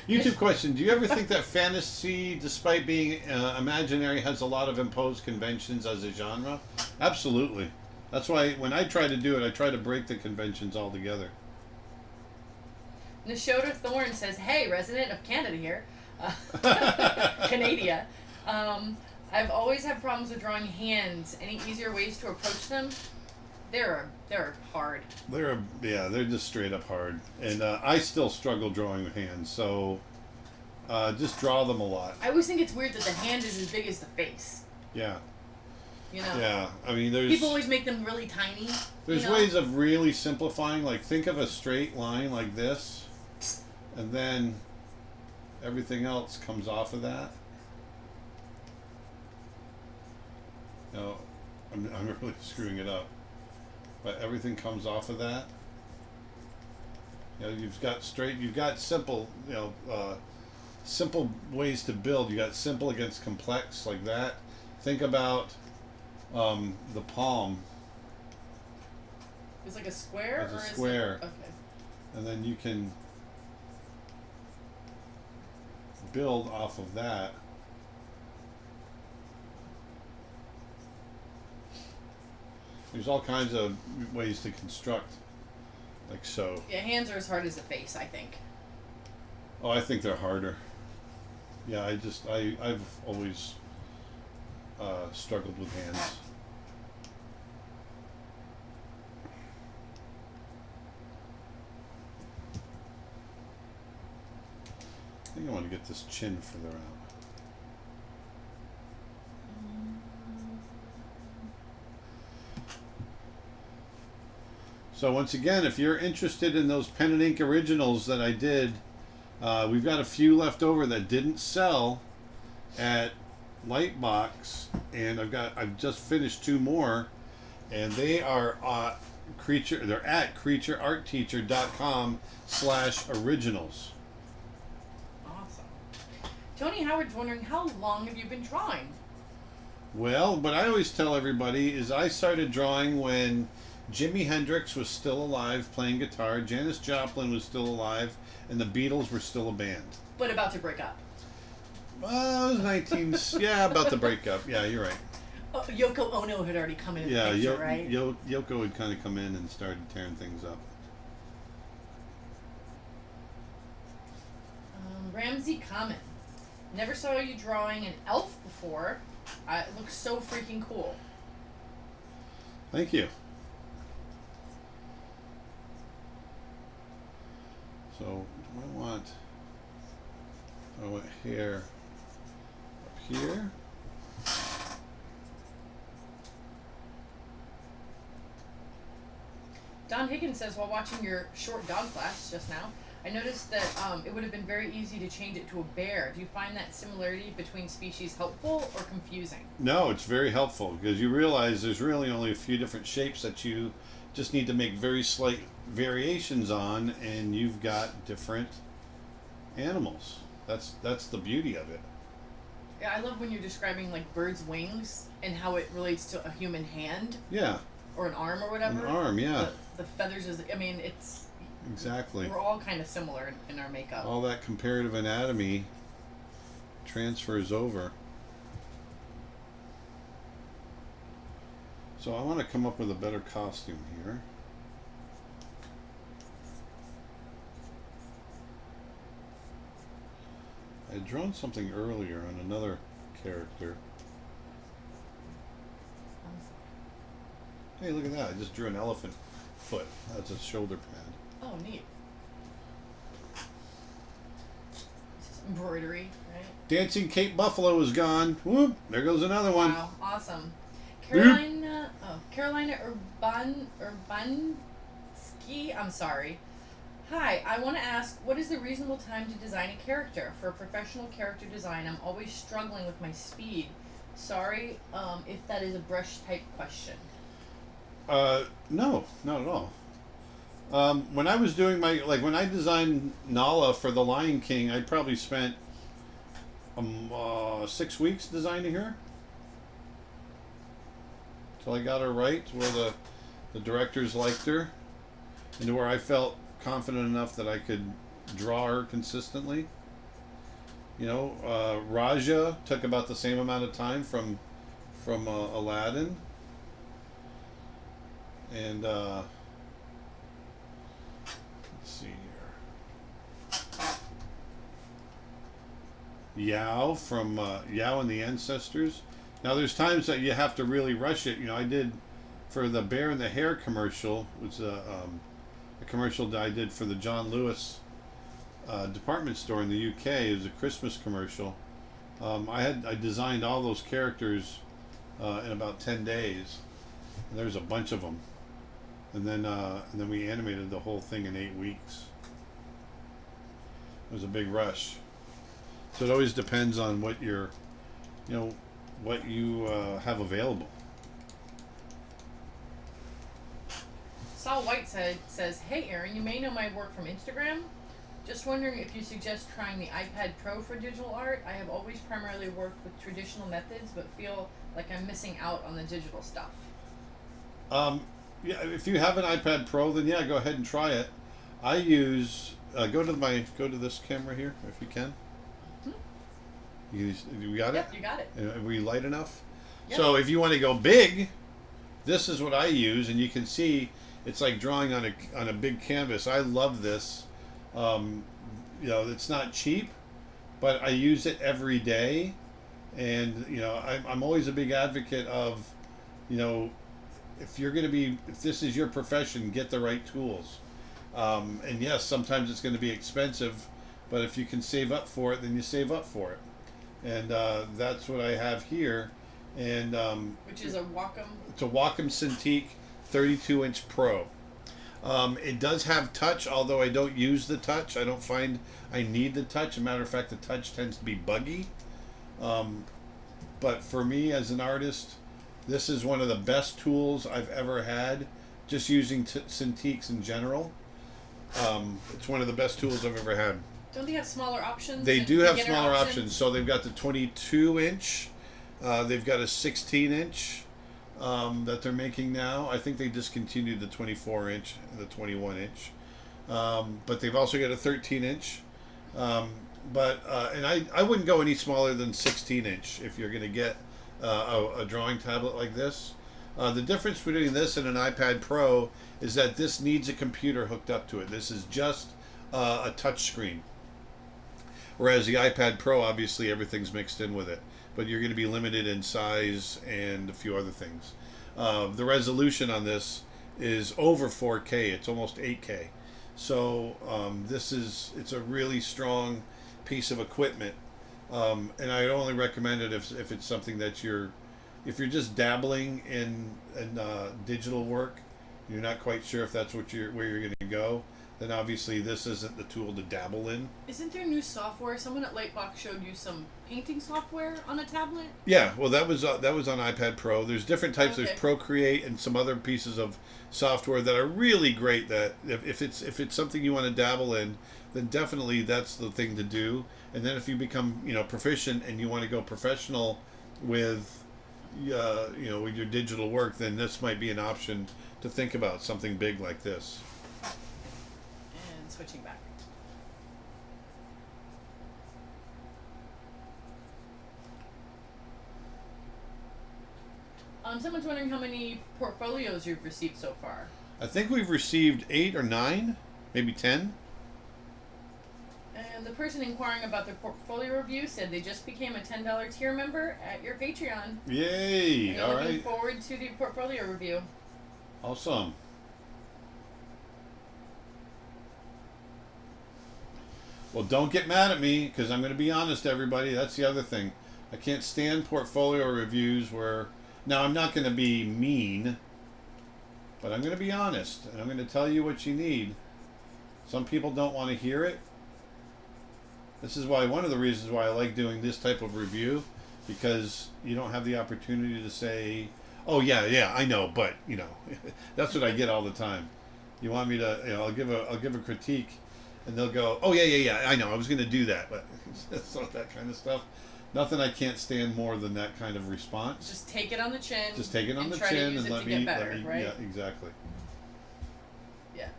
YouTube question: do you ever think that fantasy, despite being imaginary, has a lot of imposed conventions as a genre? Absolutely. That's why when I try to do it, I try to break the conventions altogether. Nashoda Thorne says, "Hey, resident of Canada here, Canada. I've always had problems with drawing hands. Any easier ways to approach them? They're hard. They're just straight up hard, and I still struggle drawing hands. So just draw them a lot. I always think it's weird that the hand is as big as the face. Yeah. You know. Yeah, I mean, people always make them really tiny. There's ways of really simplifying. Like, think of a straight line like this, and then everything else comes off of that. No, I'm really screwing it up. But everything comes off of that. You know, you've got simple, simple ways to build. You got simple against complex like that. Think about the palm. It's like a square? It's a square. Okay. And then you can build off of that. There's all kinds of ways to construct, like so. Yeah, hands are as hard as the face, I think. Oh, I think they're harder. Yeah, I've always struggled with hands. I think I want to get this chin further out. So once again, if you're interested in those pen and ink originals that I did, we've got a few left over that didn't sell at Lightbox, and I've just finished 2 more, and they are they're at creatureartteacher.com/originals. Awesome. Tony Howard's wondering, how long have you been drawing? Well, what I always tell everybody is I started drawing when Jimi Hendrix was still alive playing guitar, Janis Joplin was still alive, and the Beatles were still a band. But about to break up. Well, it was 19... yeah, about to break up. Yeah, you're right. Oh, Yoko Ono had already come in the picture, right? Yoko had kind of come in and started tearing things up. Ramsey Common. Never saw you drawing an elf before. It looks so freaking cool. Thank you. So, do I want hair up here? Don Higgins says, while watching your short dog class just now, I noticed that it would have been very easy to change it to a bear. Do you find that similarity between species helpful or confusing? No, it's very helpful because you realize there's really only a few different shapes that you just need to make very slight variations on, and you've got different animals. That's the beauty of it. Yeah, I love when you're describing like birds' wings and how it relates to a human hand. Yeah. Or an arm or whatever. An arm, yeah. The feathers is, I mean, it's... Exactly. We're all kind of similar in our makeup. All that comparative anatomy transfers over. So I want to come up with a better costume here. I had drawn something earlier on another character. Hey, look at that. I just drew an elephant foot. That's a shoulder pad. Oh, neat. Embroidery, right? Dancing Cape Buffalo is gone. Whoop! There goes another one. Wow, awesome. Carolina Urbanski, I'm sorry. Hi, I want to ask, what is the reasonable time to design a character? For a professional character design, I'm always struggling with my speed. Sorry if that is a brush type question. No, not at all. When I was doing when I designed Nala for The Lion King, I probably spent 6 weeks designing her. Till I got her right, to where the directors liked her, and to where I felt confident enough that I could draw her consistently. You know, Rajah took about the same amount of time from Aladdin, and let's see here. Yao from Yao and the Ancestors. Now, there's times that you have to really rush it. You know, I did for the Bear and the Hare commercial, which a commercial that I did for the John Lewis department store in the UK. It was a Christmas commercial. I designed all those characters in about 10 days. And there's a bunch of them, and then we animated the whole thing in 8 weeks. It was a big rush. So it always depends on what you're, you know, what you have available. Saul White says, "Hey Aaron, you may know my work from Instagram. Just wondering if you suggest trying the iPad Pro for digital art. I have always primarily worked with traditional methods, but feel like I'm missing out on the digital stuff." Yeah, if you have an iPad Pro, then yeah, go ahead and try it. I use go to this camera here if you can. You got it? Yep, you got it. Were you light enough? Yep. So if you want to go big, this is what I use, and you can see it's like drawing on a big canvas. I love this. You know, it's not cheap, but I use it every day, and you know, I'm always a big advocate of, you know, if this is your profession, get the right tools. And yes, sometimes it's going to be expensive, but if you can save up for it, then you save up for it. And that's what I have here. And which is a Wacom. It's a Wacom Cintiq 32-inch Pro. It does have touch, although I don't use the touch. I don't find I need the touch. As a matter of fact, the touch tends to be buggy. But for me as an artist, this is one of the best tools I've ever had, just using Cintiqs in general. It's one of the best tools I've ever had. Don't they have smaller options? They do have smaller options. So they've got the 22-inch. They've got a 16-inch that they're making now. I think they discontinued the 24-inch and the 21-inch. But they've also got a 13-inch. And I wouldn't go any smaller than 16-inch if you're going to get a drawing tablet like this. The difference between this and an iPad Pro is that this needs a computer hooked up to it. This is just a touch screen. Whereas the iPad Pro, obviously everything's mixed in with it, but you're going to be limited in size and a few other things. The resolution on this is over 4K. It's almost 8K. So it's a really strong piece of equipment, and I only recommend it if it's something that if you're just dabbling in digital work, you're not quite sure if that's where you're going to go. Then obviously this isn't the tool to dabble in. Isn't there new software? Someone at Lightbox showed you some painting software on a tablet. Yeah, well that was on iPad Pro. There's different types. Okay. There's Procreate and some other pieces of software that are really great. That if it's something you want to dabble in, then definitely that's the thing to do. And then if you become proficient and you want to go professional with with your digital work, then this might be an option to think about, something big like this. And switching back. Someone's wondering how many portfolios you've received so far. I think we've received 8 or 9, maybe 10. And the person inquiring about their portfolio review said they just became a $10 tier member at your Patreon. Yay! And All looking right. forward to the portfolio review. Awesome. Well, don't get mad at me, because I'm going to be honest, everybody. That's the other thing. I can't stand portfolio reviews where... Now, I'm not going to be mean, but I'm going to be honest, and I'm going to tell you what you need. Some people don't want to hear it. This is why, one of the reasons why I like doing this type of review, because you don't have the opportunity to say, oh, yeah, I know, but, that's what I get all the time. You want me to, I'll give a critique, and they'll go, oh, yeah, I know, I was going to do that, but it's not that kind of stuff. Nothing I can't stand more than that kind of response. Just take it on the chin. Just take it on the chin and let me, right? Yeah, exactly. Yeah.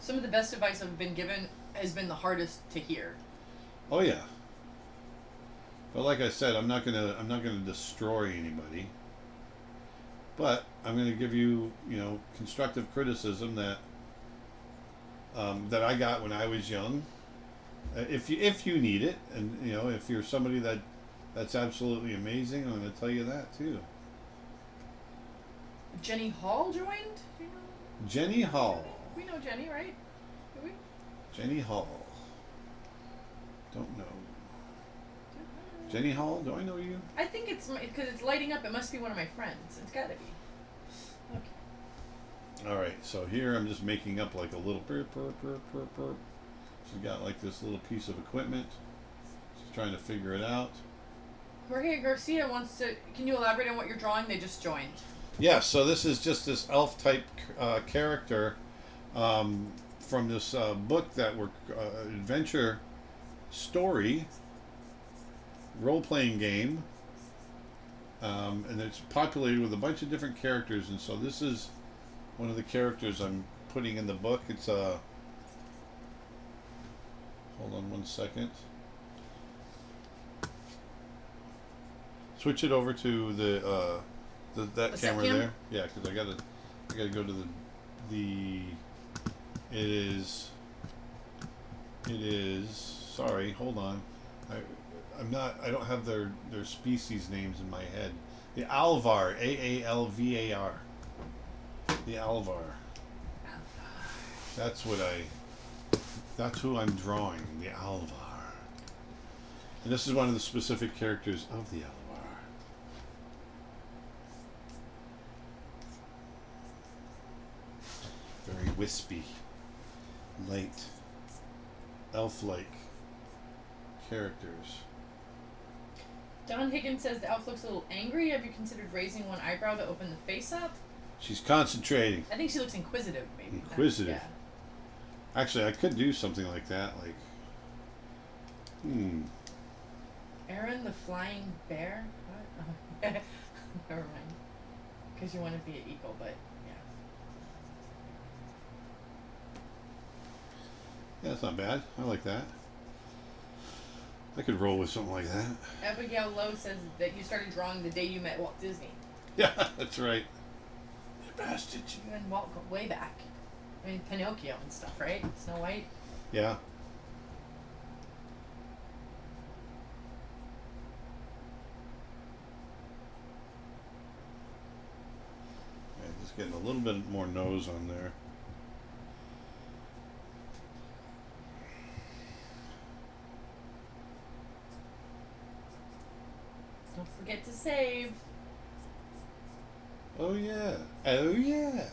Some of the best advice I've been given has been the hardest to hear. Oh yeah. But like I said, I'm not gonna destroy anybody. But I'm gonna give you, constructive criticism that I got when I was young. If you need it, and if you're somebody that's absolutely amazing, I'm gonna tell you that too. Jenny Hall joined. Do you know? Jenny Hall. We know Jenny, right? Do we? Jenny Hall. Don't know. Jenny Hall, do I know you? I think it's because it's lighting up. It must be one of my friends. It's gotta be. Okay. All right, so here I'm just making up like a little burp, burp, burp, burp, burp. She's got like this little piece of equipment. She's trying to figure it out. Jorge Garcia wants to. Can you elaborate on what you're drawing? They just joined. Yeah, so this is just this elf type character from this book that we're adventure story role playing game, and it's populated with a bunch of different characters. And so this is one of the characters I'm putting in the book. It's a hold on one second. Switch it over to that The set camera cam? there. Yeah, because I gotta go to the. It is. Sorry, hold on. I don't have their species names in my head. The Alvar, Aalvar. The Alvar. That's who I'm drawing. The Alvar. And this is one of the specific characters of the Alvar. Very wispy, light, elf-like characters. Don Higgins says the elf looks a little angry. Have you considered raising one eyebrow to open the face up? She's concentrating. I think she looks inquisitive, maybe. Inquisitive. Yeah. Actually, I could do something like that. Like, Aaron the flying bear? What? Oh. Never mind. Because you want to be an eagle, but yeah. Yeah, that's not bad. I like that. I could roll with something like that. Abigail Lowe says that you started drawing the day you met Walt Disney. Yeah, that's right. You bastard. You and Walt go way back. I mean, Pinocchio and stuff, right? Snow White. Yeah. Yeah, just getting a little bit more nose on there. Don't forget to save. Oh yeah. Oh yeah.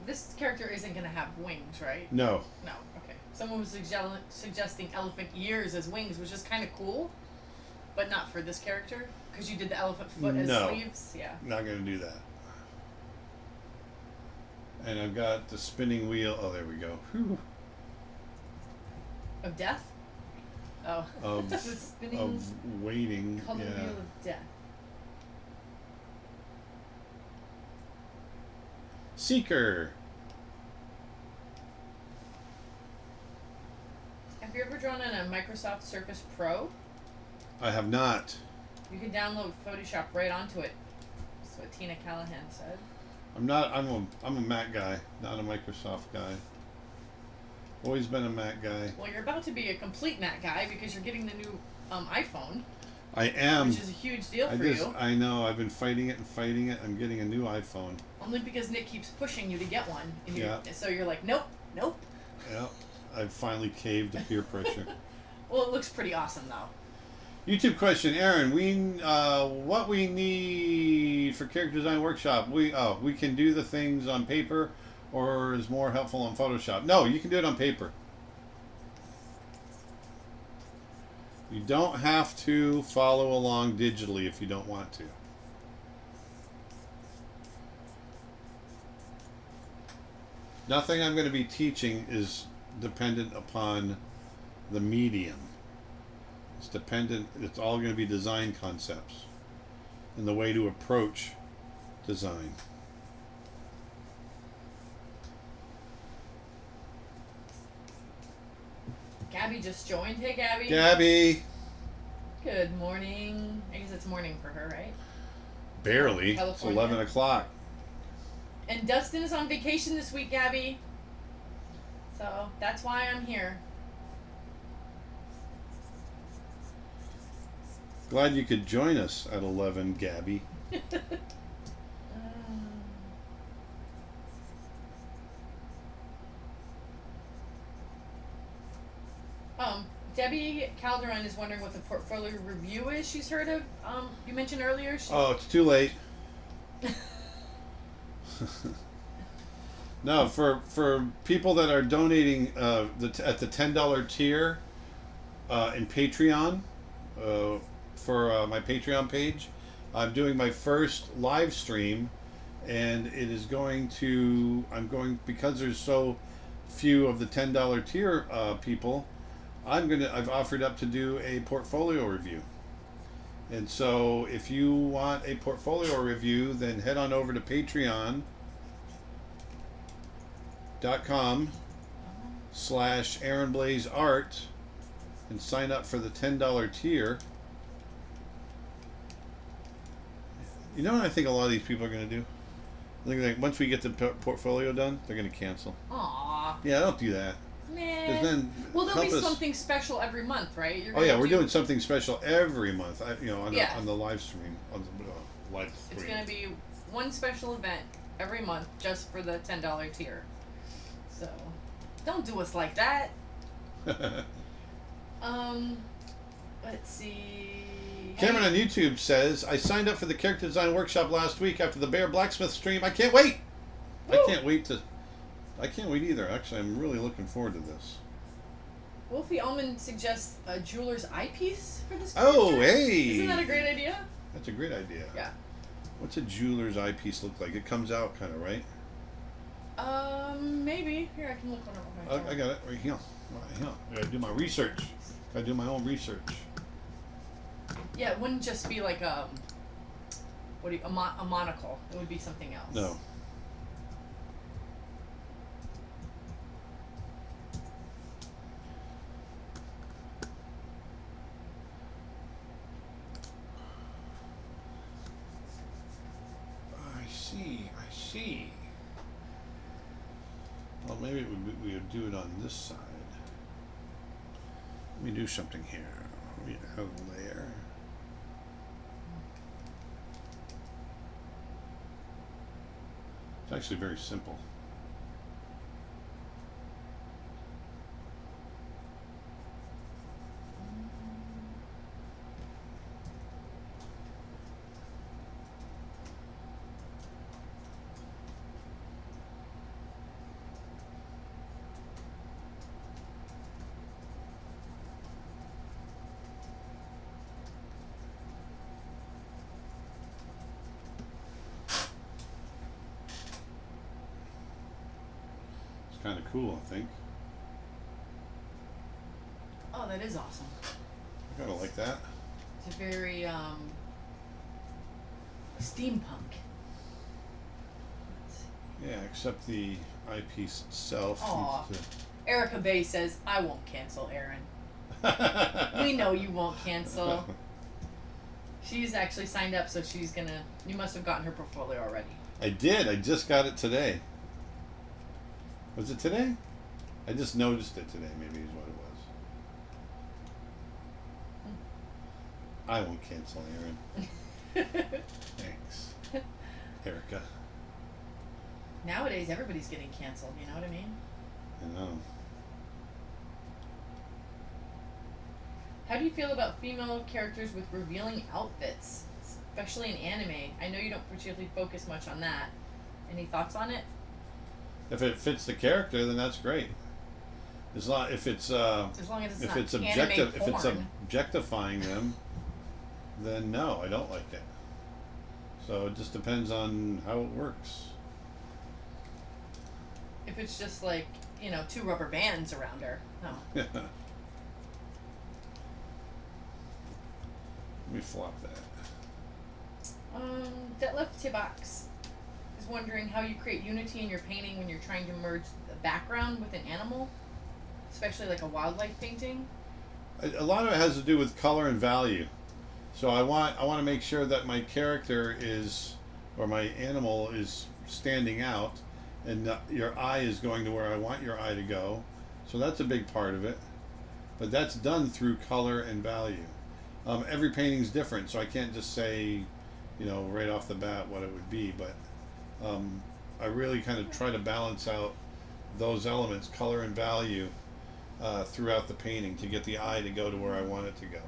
This character isn't gonna have wings, right? No. No. Okay. Someone was suggesting elephant ears as wings, which is kind of cool, but not for this character because you did the elephant foot as No. sleeves. Yeah. Not gonna do that. And I've got the spinning wheel. Oh, there we go. Whew. Of death. Oh. Of The spinning of waiting. called the Yeah. wheel of death. Seeker. Have you ever drawn on a Microsoft Surface Pro? I have not. You can download Photoshop right onto it. That's what Tina Callahan said. I'm not. I'm a Mac guy, not a Microsoft guy. Always been a Mac guy. Well, you're about to be a complete Mac guy because you're getting the new iPhone, I am. which is a huge deal for you. I know. I've been fighting it and fighting it. I'm getting a new iPhone. Only because Nick keeps pushing you to get one. And Yeah. So you're like, nope, nope. Yeah. I've finally caved to peer pressure. Well, it looks pretty awesome though. YouTube question, Aaron. What we need for character design workshop? We can do the things on paper, or is more helpful on Photoshop? No, you can do it on paper. You don't have to follow along digitally if you don't want to. Nothing I'm going to be teaching is dependent upon the medium. It's dependent. It's all going to be design concepts and the way to approach design. Gabby just joined. Hey, Gabby. Gabby. Good morning. I guess it's morning for her, right? Barely. It's California. 11 o'clock. And Dustin is on vacation this week, Gabby. So that's why I'm here. Glad you could join us at 11, Gabby. Debbie Calderon is wondering what the portfolio review is she's heard of. You mentioned earlier. Oh, it's too late. No, for people that are donating at the $10 tier in Patreon, for my Patreon page, I'm doing my first live stream, and it is going to, because there's so few of the $10 tier people, I've offered up to do a portfolio review. And so if you want a portfolio review, then head on over to patreon.com/AaronBlaiseArt and sign up for the $10 tier. You know what I think a lot of these people are going to do? I think that once we get the portfolio done, they're going to cancel. Aww. Yeah, don't do that. Nah. Then well, there'll be something special every month, right? We're doing something special every month. On the live stream, live stream. It's going to be one special event every month just for the $10 tier. So, don't do us like that. Let's see. Cameron on YouTube says, I signed up for the character design workshop last week after the Bear Blacksmith stream. I can't wait. Woo! I can't wait either. Actually, I'm really looking forward to this. Wolfie Almond suggests a jeweler's eyepiece for this character. Oh, hey! Isn't that a great idea? That's a great idea. Yeah. What's a jeweler's eyepiece look like? It comes out kind of, right? Maybe. Here, I can look one up on my phone. I got it right here. Right here. I gotta do my research. Gotta do my own research. Yeah, it wouldn't just be like a monocle. It would be something else. No. I see. Well, maybe we would do it on this side. Let me do something here. We have a layer. It's actually very simple. Kind of cool, I think. Oh, that is awesome. I kind of like that. It's a very steampunk. Yeah, except the eyepiece itself. Aw. Erica Bay says, I won't cancel, Aaron. We know you won't cancel. She's actually signed up, so she's gonna... You must have gotten her portfolio already. I did. I just got it today. Was it today? I just noticed it today, maybe is what it was. I won't cancel, Aaron. Thanks, Erica. Nowadays, everybody's getting canceled, you know what I mean? I know. How do you feel about female characters with revealing outfits, especially in anime? I know you don't particularly focus much on that. Any thoughts on it? If it fits the character, then that's great. As long if it's objectifying them, then no, I don't like it. So it just depends on how it works. If it's just like, two rubber bands around her, no. me flop that. Detlef Tibox is wondering how you create unity in your painting when you're trying to merge the background with an animal, especially like a wildlife painting. A lot of it has to do with color and value. So I want to make sure that my character is, or my animal is standing out, and your eye is going to where I want your eye to go. So that's a big part of it. But that's done through color and value. Every painting's different, so I can't just say, right off the bat what it would be. But I really kind of try to balance out those elements, color and value, throughout the painting to get the eye to go to where I want it to go.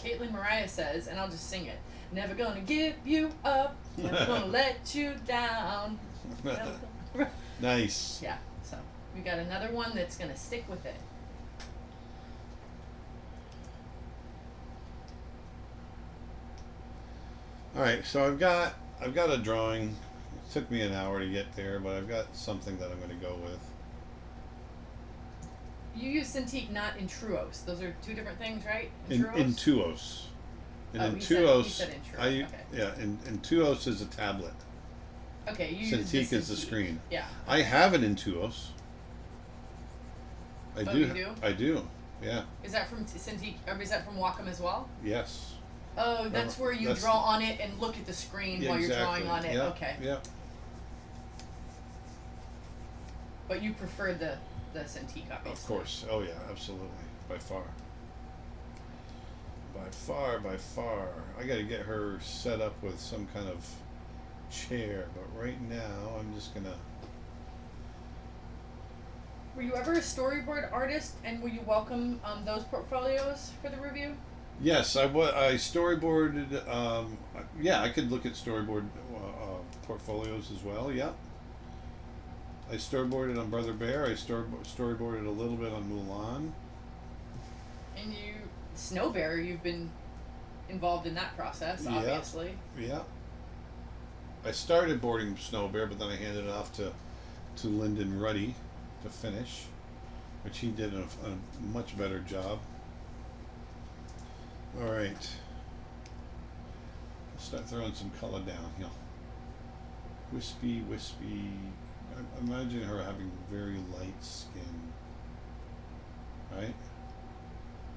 Caitlin Mariah says, and I'll just sing it, never gonna give you up, never gonna let you down. Nice. Yeah, so we got another one that's gonna stick with it. Alright, so I've got a drawing. It took me an hour to get there, but I've got something that I'm going to go with. You use Cintiq, not Intruos. Those are two different things, right? Intuos. And he Intuos, said Intruos. Okay. yeah, Intuos is a tablet. Okay, you use Cintiq is the screen. Yeah. I have an Intuos. I do. You do? I do. Yeah. Is that from Cintiq, or is that from Wacom as well? Yes. Oh, that's where you draw on it and look at the screen while you're drawing on it. Yeah, okay. Yeah. But you prefer the Cintiq, obviously. Of course. Oh yeah, absolutely. By far. By far, by far. I got to get her set up with some kind of chair, but right now I'm just gonna. Were you ever a storyboard artist, and will you welcome those portfolios for the review? Yes, I storyboarded. Yeah, I could look at storyboard portfolios as well. Yeah. I storyboarded on Brother Bear. I storyboarded a little bit on Mulan. And Snow Bear, you've been involved in that process, obviously. Yeah. I started boarding Snow Bear, but then I handed it off to Lyndon Ruddy to finish, which he did a much better job. All right. Let's start throwing some color down here. Wispy. I imagine her having very light skin. Right?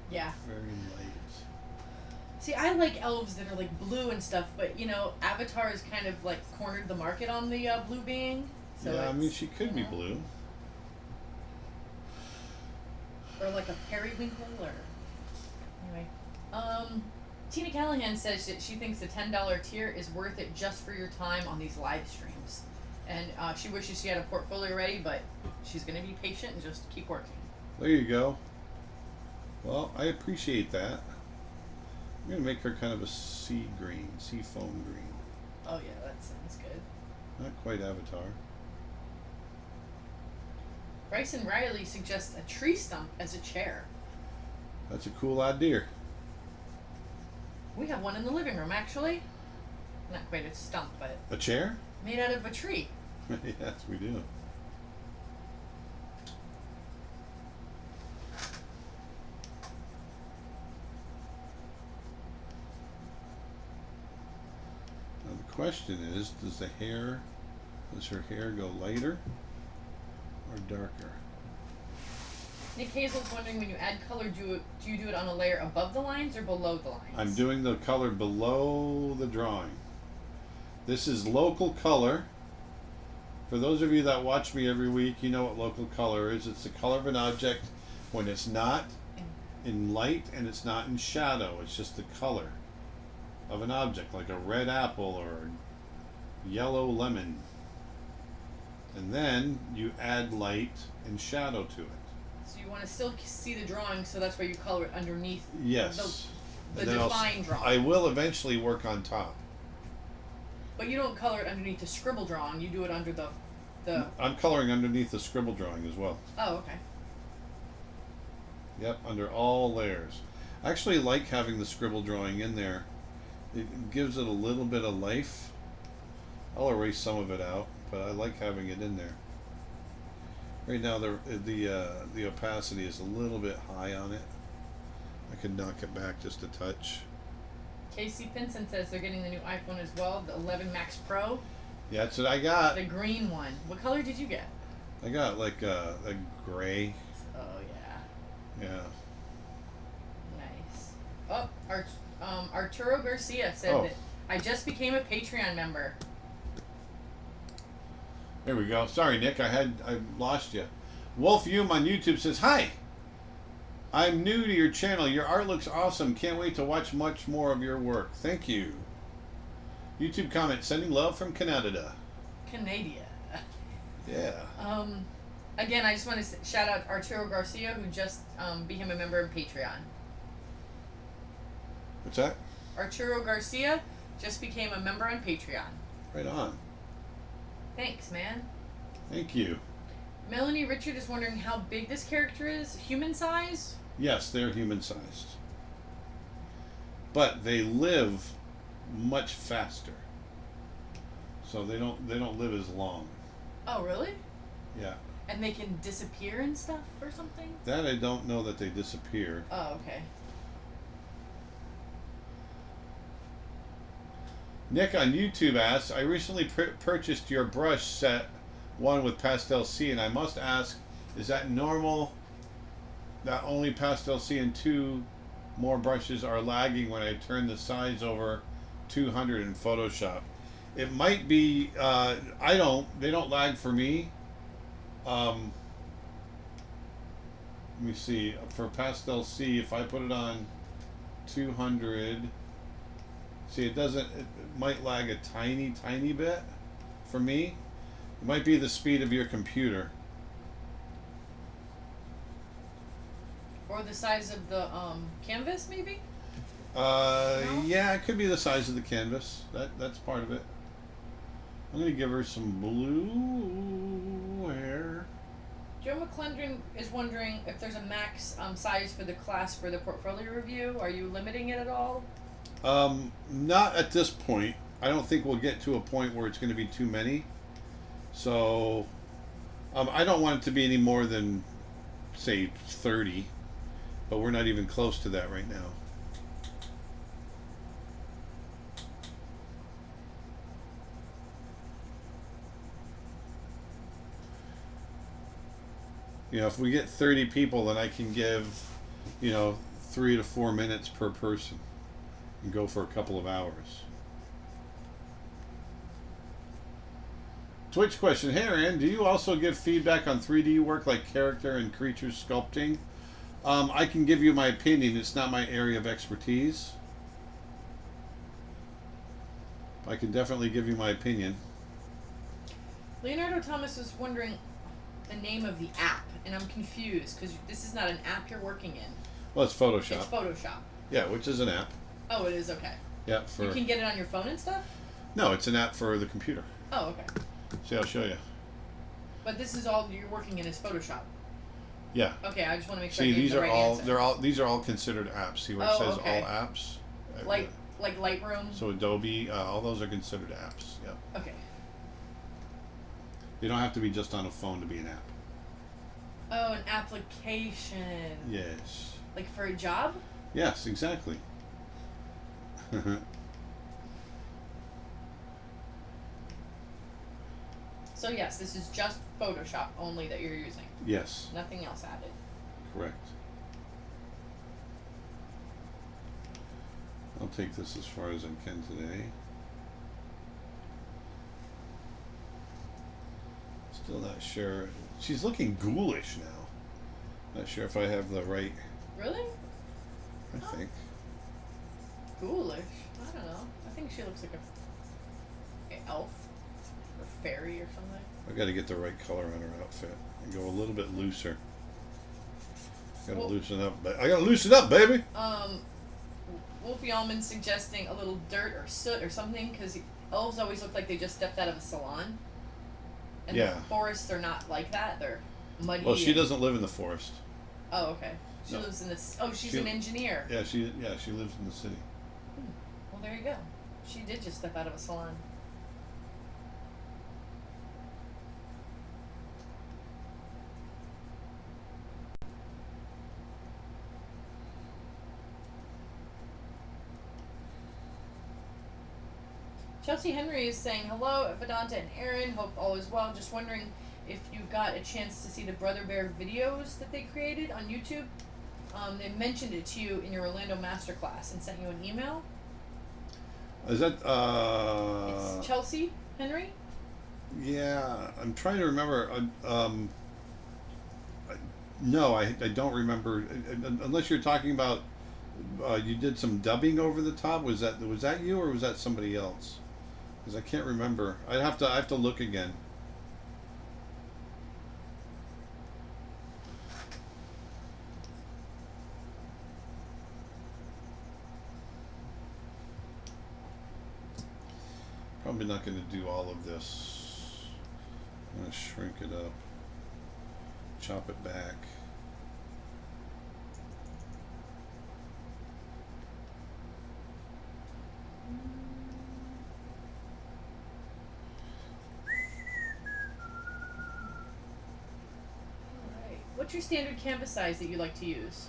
Yeah. Very light. See, I like elves that are like blue and stuff, but Avatar has kind of like cornered the market on the blue being. So yeah, I mean, she could be blue. Or like a periwinkle, or anyway. Tina Callahan says that she thinks the $10 tier is worth it just for your time on these live streams. And she wishes she had a portfolio ready, but she's going to be patient and just keep working. There you go. Well, I appreciate that. I'm going to make her kind of a sea foam green. Oh yeah, that sounds good. Not quite Avatar. Bryson Riley suggests a tree stump as a chair. That's a cool idea. We have one in the living room, actually. Not quite a stump, but A chair? made out of a tree. Yes, we do. Now the question is, does her hair go lighter or darker? Nick Hazel's wondering, when you add color, do you do it on a layer above the lines or below the lines? I'm doing the color below the drawing. This is local color. For those of you that watch me every week, you know what local color is. It's the color of an object when it's not in light and it's not in shadow. It's just the color of an object, like a red apple or yellow lemon. And then you add light and shadow to it. So you want to still see the drawing, so that's why you color it underneath. Yes. The defined drawing. I will eventually work on top. But you don't color it underneath the scribble drawing. You do it under the. I'm coloring underneath the scribble drawing as well. Oh, okay. Yep, under all layers. I actually like having the scribble drawing in there. It gives it a little bit of life. I'll erase some of it out, but I like having it in there. Right now the opacity is a little bit high on it. I could knock it back just a touch. Casey Pinson says they're getting the new iPhone as well, the 11 Max Pro. Yeah, that's what I got. The green one. What color did you get? I got like a gray. Oh yeah. Yeah. Nice. Oh, Arturo Garcia said that I just became a Patreon member. There we go. Sorry, Nick. I lost you. Wolf Hume on YouTube says, "Hi. I'm new to your channel. Your art looks awesome. Can't wait to watch much more of your work. Thank you." YouTube comment, sending love from Canada. Canada. Yeah. Again, I just want to shout out Arturo Garcia, who just became a member of Patreon. What's that? Arturo Garcia just became a member on Patreon. Right on. Thanks, man. Thank you. Melanie Richard is wondering how big this character is. Human size? Yes, they're human-sized. But they live much faster. So they don't live as long. Oh, really? Yeah. And they can disappear and stuff or something? That I don't know that they disappear. Oh, okay. Nick on YouTube asks, I recently purchased your brush set, one with Pastel C, and I must ask, is that normal that only Pastel C and 2 more brushes are lagging when I turn the size over 200 in Photoshop? It might be, they don't lag for me. Let me see, for Pastel C, if I put it on 200, see, it might lag a tiny bit for me. It might be the speed of your computer. Or the size of the canvas, maybe? No? Yeah, it could be the size of the canvas. That's part of it. I'm going to give her some blue hair. Joe McClendon is wondering if there's a max size for the class for the portfolio review. Are you limiting it at all? Not at this point. I don't think we'll get to a point where it's going to be too many. So, I don't want it to be any more than, say, 30. But we're not even close to that right now. You know, if we get 30 people, then I can give, 3 to 4 minutes per person and go for a couple of hours. Twitch question. Hey, Aaron, do you also give feedback on 3D work like character and creature sculpting? I can give you my opinion. It's not my area of expertise. I can definitely give you my opinion. Leonardo Thomas was wondering the name of the app, and I'm confused because this is not an app you're working in. Well, it's Photoshop. It's Photoshop. Yeah, which is an app. Oh, it is? Okay. Yeah, You can get it on your phone and stuff? No, it's an app for the computer. Oh, okay. See, I'll show you. But this is all you're working in is Photoshop. Yeah. Okay, I just want to make sure. See, I gave these the are right all answer. these are all considered apps. See where it says okay. all apps? Like Lightroom. So Adobe, all those are considered apps. Yeah. Okay. They don't have to be just on a phone to be an app. Oh, an application. Yes. Like for a job? Yes, exactly. So yes, this is just Photoshop only that you're using. Yes. Nothing else added. Correct. I'll take this as far as I can today. Still not sure. She's looking ghoulish now. Not sure if I have the right. Really? I think. Ghoulish? I don't know. I think she looks like an elf or fairy or something. I got to get the right color on her outfit and go a little bit looser. Gotta loosen up. I gotta loosen up, baby. Wolfie Allman suggesting a little dirt or soot or something because elves always look like they just stepped out of a salon. And Yeah. the forests are not like that. They're muddy. Well, she doesn't live in the forest. Oh, okay. She No. lives in this. Oh, she's an engineer. Yeah, she lives in the city. Well, there you go. She did just step out of a salon. Chelsea Henry is saying, hello, Vedanta and Aaron. Hope all is well. Just wondering if you got a chance to see the Brother Bear videos that they created on YouTube. They mentioned it to you in your Orlando masterclass and sent you an email. Is that It's Chelsea Henry? Yeah, I'm trying to remember. No, I don't remember. Unless you're talking about you did some dubbing over the top. Was that you or was that somebody else? Because I can't remember. I have to look again. Probably not going to do all of this. I'm going to shrink it up, chop it back. Alright. What's your standard canvas size that you like to use?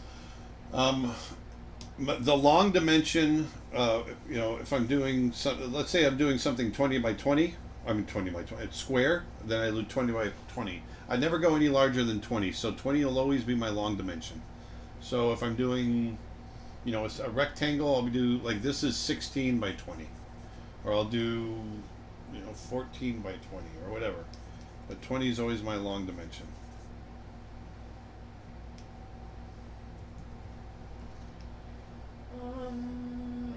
The long dimension, if I'm doing let's say I'm doing something 20 by 20, 20 by 20, it's square, then I do 20 by 20. I never go any larger than 20, so 20 will always be my long dimension. So if I'm doing, a rectangle, I'll do, like, this is 16 by 20. Or I'll do, 14 by 20 or whatever. But 20 is always my long dimension.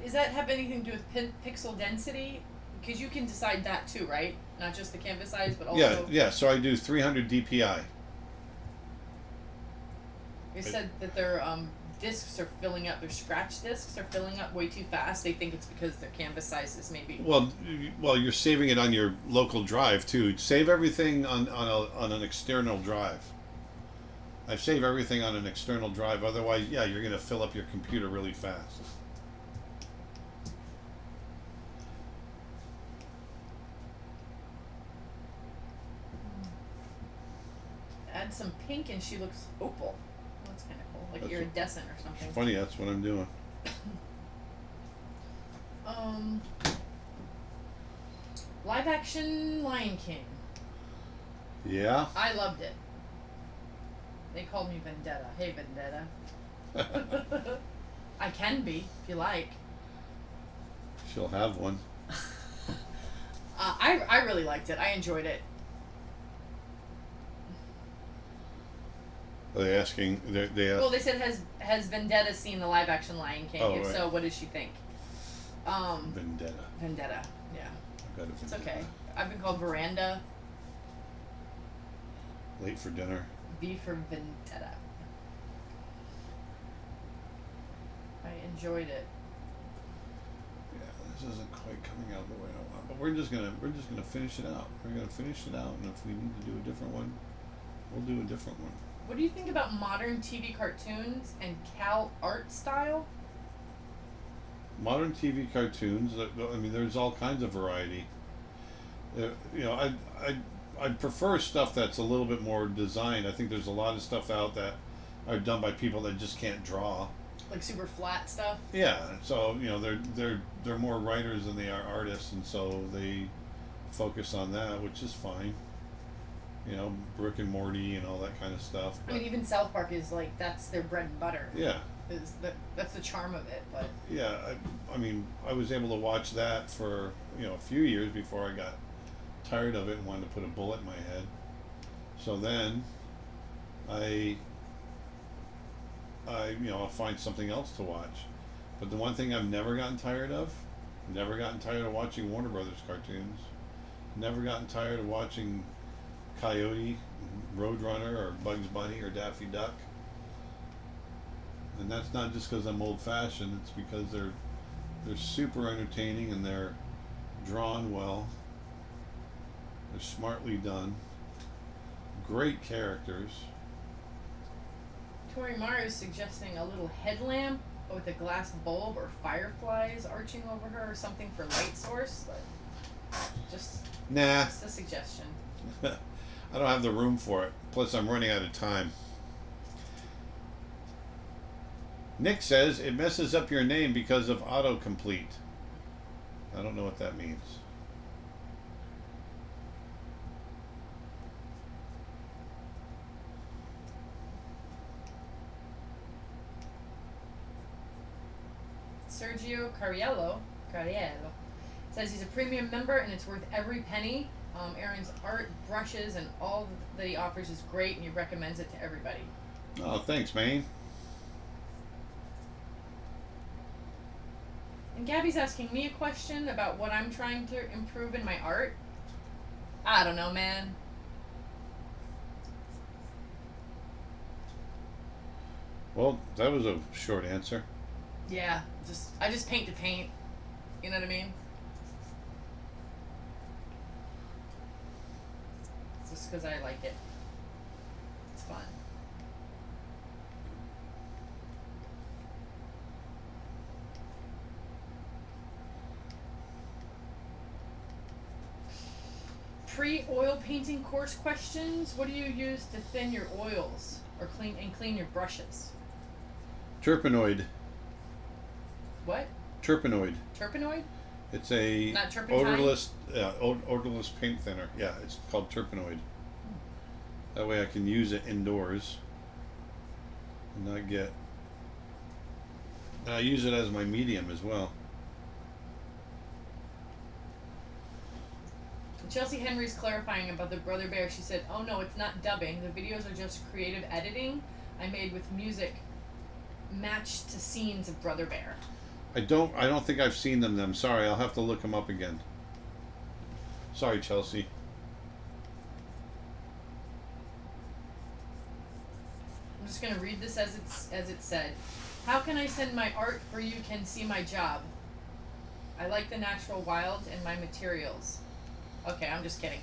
Does that have anything to do with pixel density? Because you can decide that too, right? Not just the canvas size, but also... Yeah, so I do 300 DPI. You said that their discs are filling up, their scratch discs are filling up way too fast. They think it's because their canvas size is maybe... Well, you're saving it on your local drive too. Save everything on an external drive. I save everything on an external drive. Otherwise, yeah, you're going to fill up your computer really fast. Add some pink and she looks opal. That's kind of cool. Like iridescent or something. Funny, that's what I'm doing. Live action Lion King. Yeah? I loved it. They called me Vendetta. Hey, Vendetta. I can be, if you like. She'll have one. I really liked it. I enjoyed it. Are they asking? Well, they said, has Vendetta seen the live action Lion King? Oh, if right. so, what does she think? Vendetta. Vendetta. Yeah. I've got a It's Vendetta. okay. I've been called Veranda. Late for dinner. V for Vendetta. I enjoyed it. Yeah, this isn't quite coming out the way I want, but we're just gonna finish it out. We're gonna finish it out, and if we need to do a different one, we'll do a different one. What do you think about modern TV cartoons and Cal art style? Modern TV cartoons. I mean, there's all kinds of variety. I prefer stuff that's a little bit more designed. I think there's a lot of stuff out that are done by people that just can't draw. Like super flat stuff? Yeah, so they're more writers than they are artists, and so they focus on that, which is fine. Rick and Morty and all that kind of stuff. I mean, even South Park is like, that's their bread and butter. Yeah. That's the charm of it, but... Yeah, I mean, I was able to watch that for, a few years before I got tired of it and wanted to put a bullet in my head. So then, I'll find something else to watch. But the one thing I've never gotten tired of watching Warner Brothers cartoons. Never gotten tired of watching Coyote, Roadrunner, or Bugs Bunny, or Daffy Duck. And that's not just because I'm old-fashioned. It's because they're super entertaining and they're drawn well. They're smartly done. Great characters. Tori Maru is suggesting a little headlamp with a glass bulb or fireflies arching over her or something for light source, but just a suggestion. I don't have the room for it. Plus, I'm running out of time. Nick says it messes up your name because of autocomplete. I don't know what that means. Sergio Cariello says he's a premium member and it's worth every penny. Aaron's art, brushes, and all that he offers is great, and he recommends it to everybody. Oh, thanks, man. And Gabby's asking me a question about what I'm trying to improve in my art. I don't know, man. Well, that was a short answer. Yeah, I just paint to paint. You know what I mean? It's just because I like it. It's fun. Pre-oil painting course questions. What do you use to thin your oils or clean your brushes? Terpenoid. What? Terpenoid. Terpenoid? It's a Not turpentine? odorless paint thinner. Yeah, it's called terpenoid. That way I can use it indoors and not get. And I use it as my medium as well. Chelsea Henry's clarifying about the Brother Bear. She said, "Oh no, it's not dubbing. The videos are just creative editing I made with music matched to scenes of Brother Bear." I don't think I've seen them. I'm sorry. I'll have to look them up again. Sorry, Chelsea. I'm just gonna read this as it said. How can I send my art for you can see my job? I like the natural wild and my materials. Okay, I'm just kidding.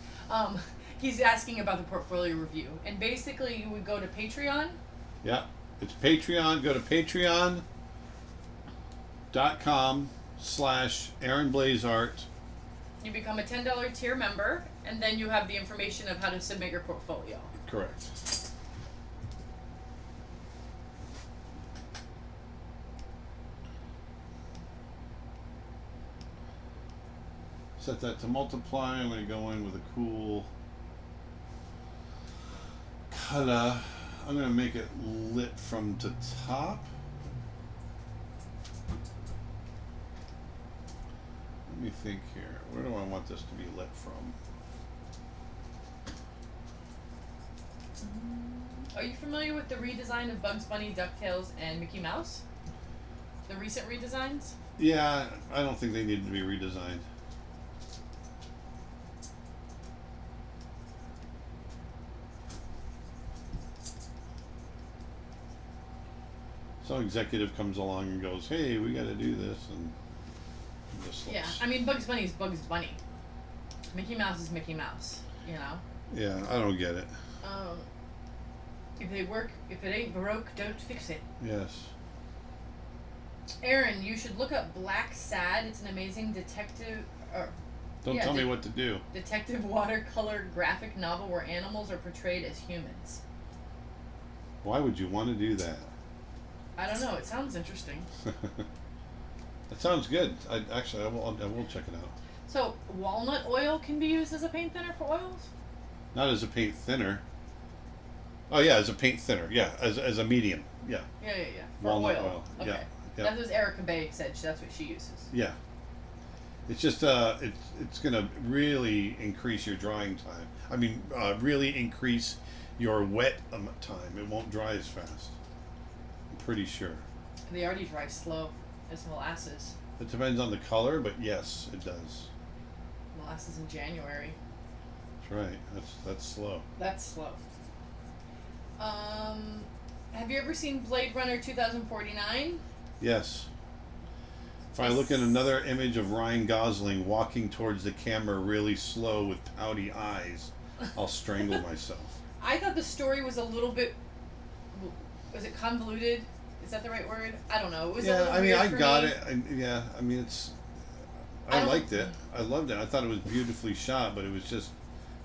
He's asking about the portfolio review, and basically you would go to Patreon. Yeah, it's Patreon. Go to patreon.com/Aaron Blaise Art. You become a $10 tier member, and then you have the information of how to submit your portfolio. Correct. Set that to multiply. I'm going to go in with a cool color. I'm going to make it lit from the top. Let me think here. Where do I want this to be lit from? Are you familiar with the redesign of Bugs Bunny, DuckTales, and Mickey Mouse? The recent redesigns? Yeah, I don't think they need to be redesigned. Some executive comes along and goes, "Hey, we got to do this," and this looks. Yeah, I mean Bugs Bunny is Bugs Bunny. Mickey Mouse is Mickey Mouse. You know. Yeah, I don't get it. If it ain't broke, don't fix it. Yes. Aaron, you should look up Black Sad. It's an amazing detective. Don't tell me what to do. Detective watercolor graphic novel where animals are portrayed as humans. Why would you want to do that? I don't know. It sounds interesting. That sounds good. I will check it out. So walnut oil can be used as a paint thinner for oils? Not as a paint thinner. Oh yeah, as a paint thinner. Yeah, as a medium. Yeah. Yeah. For Walnut oil. Okay. Yeah. That was Erica Bay said. That's what she uses. Yeah. It's just it's gonna really increase your drying time. I mean, really increase your wet time. It won't dry as fast. I'm pretty sure. They already dry slow as molasses. It depends on the color, but yes, it does. Molasses in January. That's right. That's slow. That's slow. Have you ever seen Blade Runner 2049? Yes. If I look at another image of Ryan Gosling walking towards the camera really slow with pouty eyes, I'll strangle myself. I thought the story was a little bit. Was it convoluted? Is that the right word? I don't know. It was a little weird I for got me. it. I mean, it's. I liked it. I loved it. I thought it was beautifully shot, but it was just.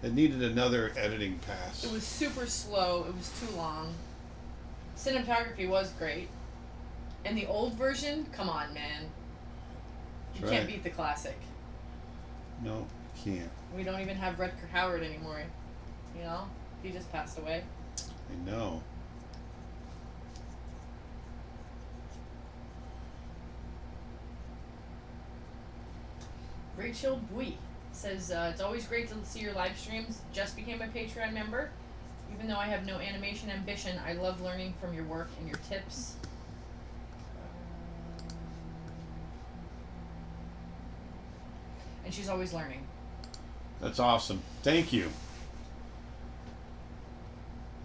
It needed another editing pass. It was super slow. It was too long. Cinematography was great. And the old version, come on, man. You can't beat the classic. No, you can't. We don't even have Rutger Hauer anymore. You know? He just passed away. I know. Rachel Bui says, it's always great to see your live streams. Just became a Patreon member. Even though I have no animation ambition, I love learning from your work and your tips. And she's always learning. That's awesome. Thank you.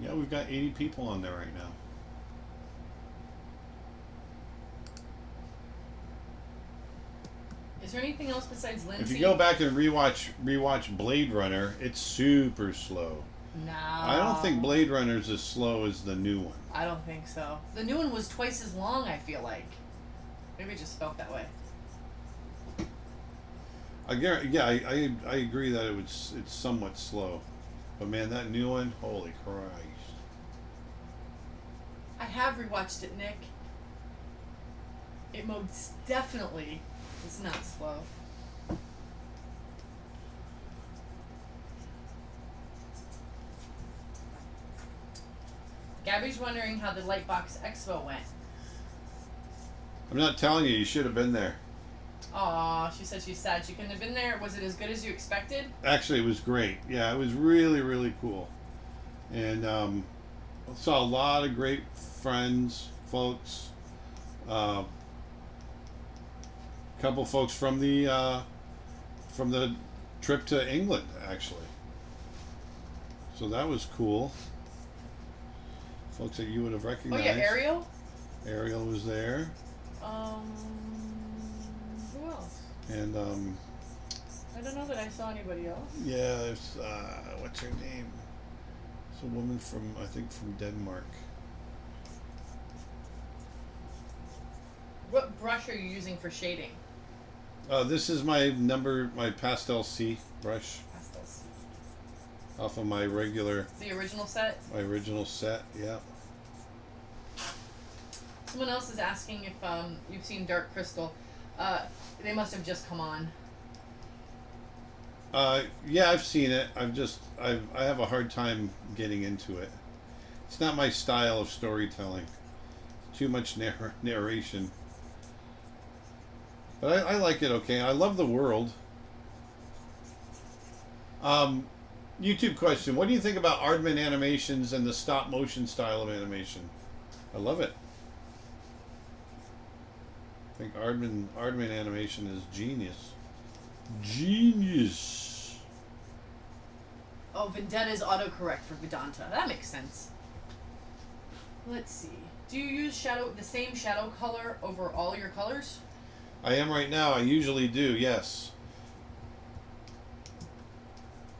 Yeah, we've got 80 people on there right now. Is there anything else besides Lindsay? If you go back and rewatch Blade Runner, it's super slow. No. I don't think Blade Runner's as slow as the new one. I don't think so. The new one was twice as long, I feel like. Maybe it just felt that way. I agree that it's somewhat slow. But man, that new one, holy Christ. I have rewatched it, Nick. It most definitely is not slow. Gabby's wondering how the Lightbox Expo went. I'm not telling you, you should have been there. Aw, she said she's sad she couldn't have been there. Was it as good as you expected? Actually, it was great. Yeah, it was really, really cool. And saw a lot of great friends, folks. Couple folks from the trip to England, actually. So that was cool. Folks that you would have recognized. Oh yeah, Ariel? Ariel was there. Who else? And I don't know that I saw anybody else. yeah, there's what's her name? It's a woman from, I think, from Denmark. What brush are you using for shading? This is my Pastel C brush Pastels. off of my regular, The original set? my original set. Yeah. Someone else is asking if you've seen Dark Crystal. They must have just come on. Yeah, I've seen it. I have a hard time getting into it. It's not my style of storytelling. Too much narration. But I like it okay. I love the world. YouTube question. What do you think about Aardman animations and the stop motion style of animation? I love it. I think Aardman animation is genius. Genius. Oh, Vendetta's autocorrect for Vedanta. That makes sense. Let's see. Do you use the same shadow color over all your colors? I am right now. I usually do, yes.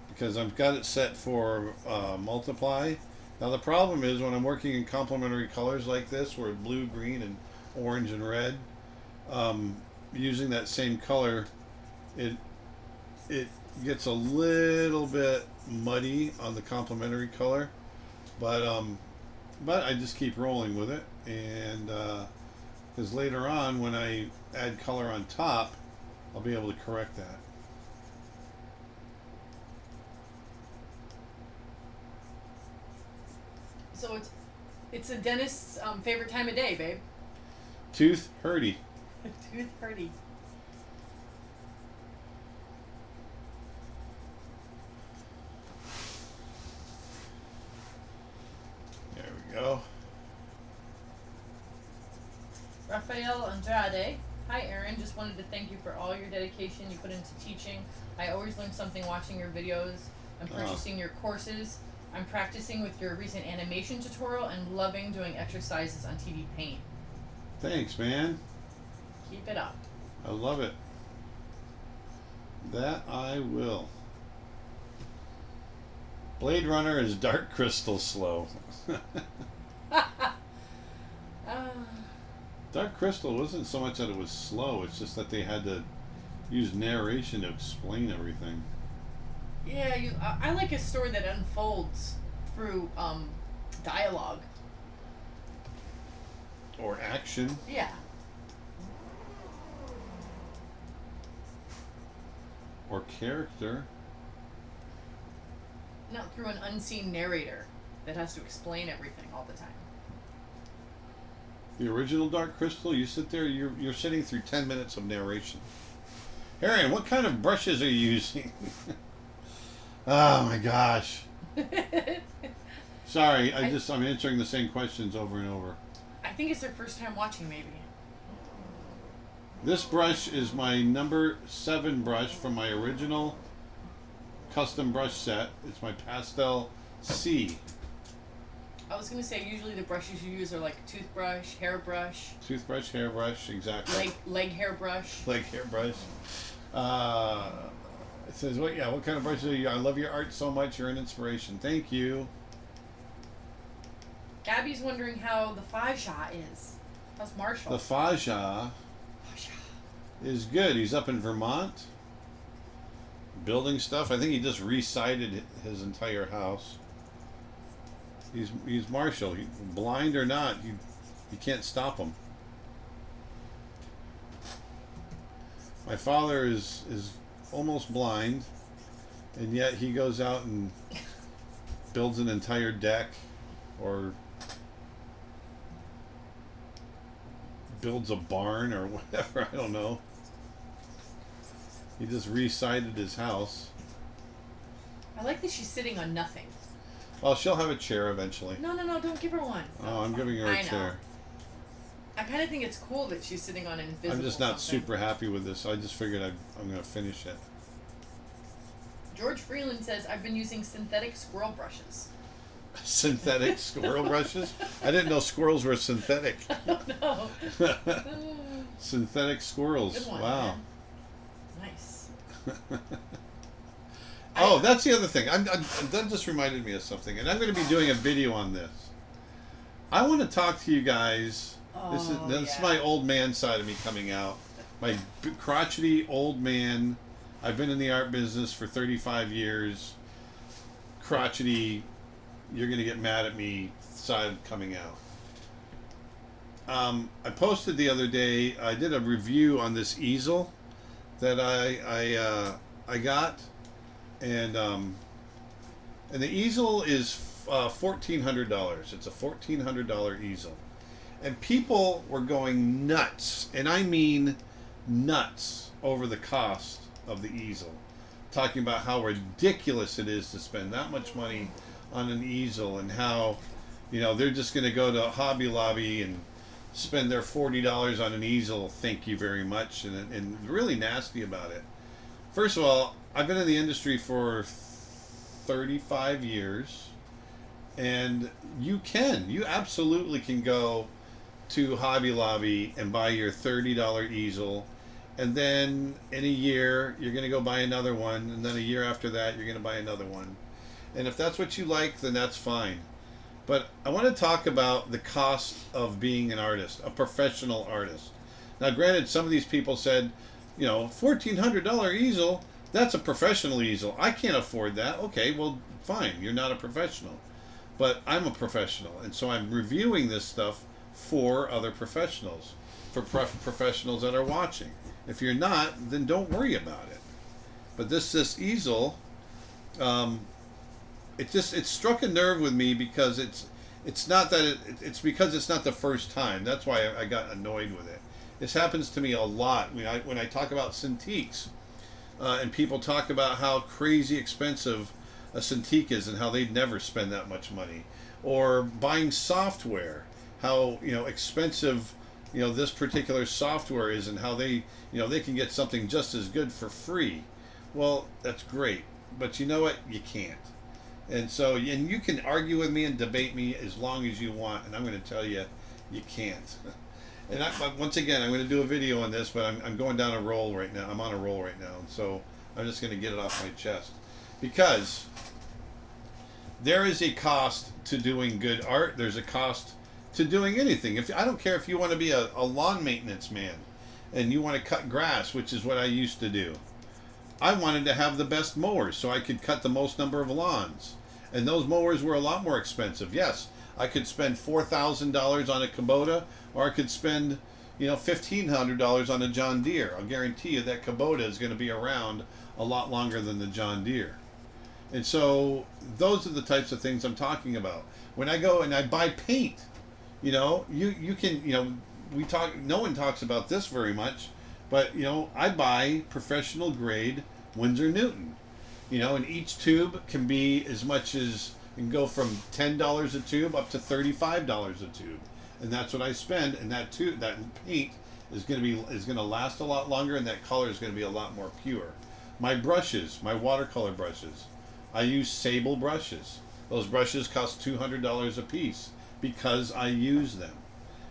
Because I've got it set for multiply. Now the problem is when I'm working in complementary colors like this, where blue, green, and orange and red, using that same color, it gets a little bit muddy on the complementary color, but I just keep rolling with it, and because later on when I add color on top, I'll be able to correct that. So it's a dentist's favorite time of day, babe. Tooth hurty. Tooth hurty. There we go. Rafael Andrade. Hi, Aaron. Just wanted to thank you for all your dedication you put into teaching. I always learn something watching your videos. I'm purchasing your courses. I'm practicing with your recent animation tutorial and loving doing exercises on TV Paint. Thanks, man. Keep it up. I love it. That I will. Blade Runner is Dark Crystal slow. Dark Crystal wasn't so much that it was slow, it's just that they had to use narration to explain everything. Yeah, I like a story that unfolds through dialogue. Or action. Yeah. Or character. Not through an unseen narrator that has to explain everything all the time. The original Dark Crystal, you sit there, you're sitting through 10 minutes of narration. Harriet, what kind of brushes are you using? Oh my gosh. Sorry, I'm answering the same questions over and over. I think it's their first time watching, maybe. This brush is my number 7 brush from my original custom brush set. It's my Pastel C. I was gonna say usually the brushes you use are like toothbrush, hairbrush. Toothbrush, hairbrush, exactly. Leg hairbrush. Leg hairbrush. It says, what kind of brushes are you? I love your art so much. You're an inspiration. Thank you. Gabby's wondering how the Rajah is. How's Marshall? The Rajah is good. He's up in Vermont building stuff. I think he just re-sided his entire house. He's Marshall. Blind or not, you can't stop him. My father is almost blind, and yet he goes out and builds an entire deck or builds a barn or whatever. I don't know. He just re-sided his house. I like that she's sitting on nothing. Well, she'll have a chair eventually. No, don't give her one. Oh, I'm giving her a chair. I kind of think it's cool that she's sitting on an invisible I'm just not something. super happy with this. I just figured I'm going to finish it. George Freeland says, I've been using synthetic squirrel brushes. Synthetic squirrel brushes? I didn't know squirrels were synthetic. I don't know. Synthetic squirrels. Good one, wow. Man. Nice. Oh, that's the other thing. That just reminded me of something, and I'm going to be doing a video on this. I want to talk to you guys. This is my old man side of me coming out. My crotchety old man. I've been in the art business for 35 years. Crotchety, you're going to get mad at me side coming out. I posted the other day, I did a review on this easel that I got. And the easel is $1,400. It's a $1,400 easel. And people were going nuts, and I mean nuts, over the cost of the easel. Talking about how ridiculous it is to spend that much money on an easel, and how, they're just going to go to Hobby Lobby and spend their $40 on an easel, thank you very much, and really nasty about it. First of all, I've been in the industry for 35 years, and you absolutely can go to Hobby Lobby and buy your $30 easel, and then in a year you're going to go buy another one, and then a year after that you're going to buy another one. And if that's what you like, then that's fine. But I want to talk about the cost of being an artist, a professional artist. Now, granted, some of these people said, $1,400 easel, that's a professional easel. I can't afford that. Okay, well, fine. You're not a professional. But I'm a professional. And so I'm reviewing this stuff for other professionals, for professionals that are watching. If you're not, then don't worry about it. But this easel, it struck a nerve with me because it's not that it's because it's not the first time. That's why I got annoyed with it. This happens to me a lot when I talk about Cintiqs, and people talk about how crazy expensive a Cintiq is and how they'd never spend that much money, or buying software, how expensive this particular software is, and how they can get something just as good for free. Well, that's great, but you know what? You can't. And so, and you can argue with me and debate me as long as you want, and I'm going to tell you, you can't. And once again, I'm going to do a video on this, but I'm going down a roll right now. I'm on a roll right now, and so I'm just going to get it off my chest. Because there is a cost to doing good art. There's a cost to doing anything. I don't care if you want to be a lawn maintenance man and you want to cut grass, which is what I used to do. I wanted to have the best mowers so I could cut the most number of lawns. And those mowers were a lot more expensive. Yes, I could spend $4,000 on a Kubota, or I could spend, $1,500 on a John Deere. I'll guarantee you that Kubota is going to be around a lot longer than the John Deere. And so those are the types of things I'm talking about. When I go and I buy paint, you can, we talk. No one talks about this very much, But I buy professional grade Winsor Newton. And each tube can be as much as can go from $10 a tube up to $35 a tube, and that's what I spend. And that paint is going to last a lot longer, and that color is going to be a lot more pure. My brushes, my watercolor brushes, I use Sable brushes. Those brushes cost $200 a piece because I use them.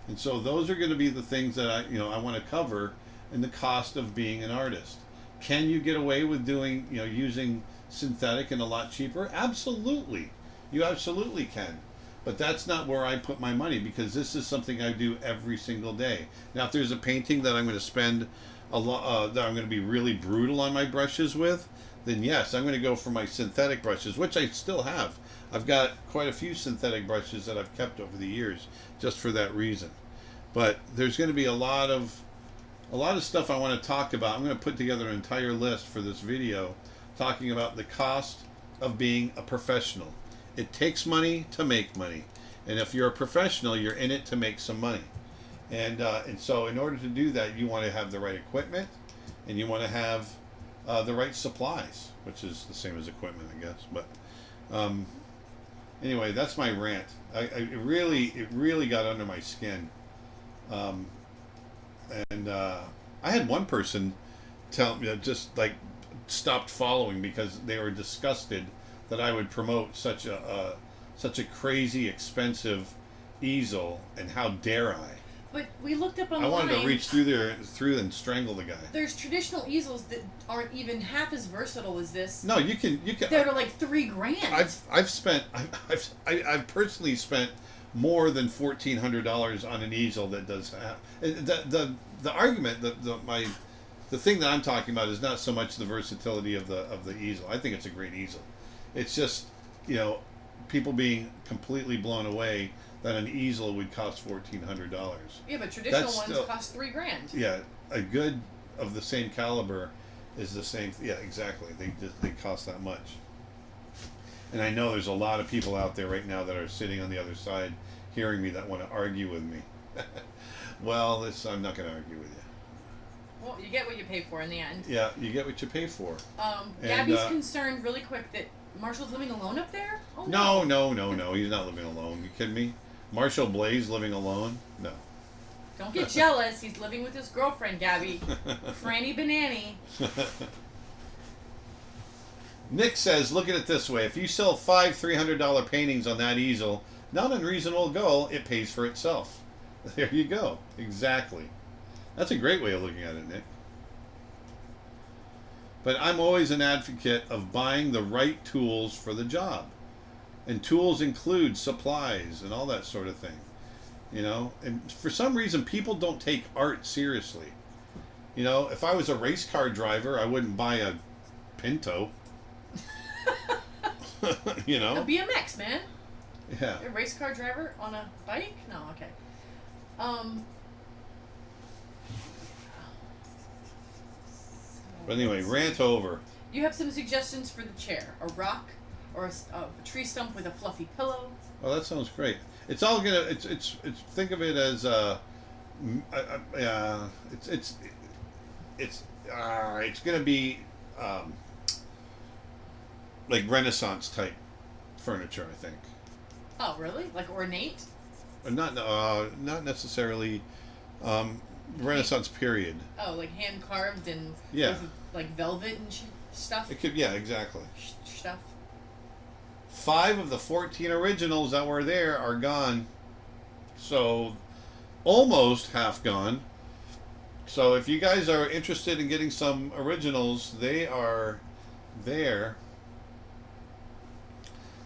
And so those are going to be the things that I want to cover in the cost of being an artist. Can you get away with doing, using synthetic and a lot cheaper? Absolutely. You absolutely can. But that's not where I put my money, because this is something I do every single day. Now, if there's a painting that I'm going to spend a lot, that I'm going to be really brutal on my brushes with, then yes, I'm going to go for my synthetic brushes, which I still have. I've got quite a few synthetic brushes that I've kept over the years just for that reason. But there's going to be a lot of stuff I want to talk about. I'm going to put together an entire list for this video talking about the cost of being a professional. It takes money to make money. And if you're a professional, you're in it to make some money. And so in order to do that, you want to have the right equipment, and you want to have the right supplies, which is the same as equipment, I guess. But anyway, that's my rant. It really got under my skin. I had one person tell me, just like stopped following because they were disgusted that I would promote such a crazy expensive easel, and how dare I? But we looked up online. I wanted to reach through and strangle the guy. There's traditional easels that aren't even half as versatile as this. No, you can. That are like $3,000. I've personally spent more than $1,400 on an easel that does the argument the thing that I'm talking about is not so much the versatility of the easel. I think it's a great easel. It's just people being completely blown away that an easel would cost $1,400. Yeah, but traditional ones cost $3,000. Yeah, a good of the same caliber is the same. Yeah, exactly. They cost that much. And I know there's a lot of people out there right now that are sitting on the other side hearing me that want to argue with me. Well, I'm not going to argue with you. Well, you get what you pay for in the end. Yeah, you get what you pay for. Gabby's concerned really quick that Marshall's living alone up there? Oh, no. He's not living alone. You kidding me? Marshall Blaise living alone? No. Don't get jealous. He's living with his girlfriend, Gabby. Franny Banani. Nick says, look at it this way. If you sell 5 $300 paintings on that easel, not unreasonable goal, it pays for itself. There you go. Exactly. That's a great way of looking at it, Nick. But I'm always an advocate of buying the right tools for the job. And tools include supplies and all that sort of thing. And for some reason, people don't take art seriously. If I was a race car driver, I wouldn't buy a Pinto. A BMX, man. Yeah. A race car driver on a bike? No, okay. But anyway, rant over. You have some suggestions for the chair. A rock or a tree stump with a fluffy pillow. Oh, that sounds great. It's all gonna. It's think of it as it's gonna be like Renaissance type furniture, I think. Oh, really? Like ornate? Not necessarily. Renaissance period. Oh, like hand carved and with, like velvet and stuff. It could, yeah, exactly. Stuff. 5 of the 14 originals that were there are gone, so almost half gone. So if you guys are interested in getting some originals, they are there.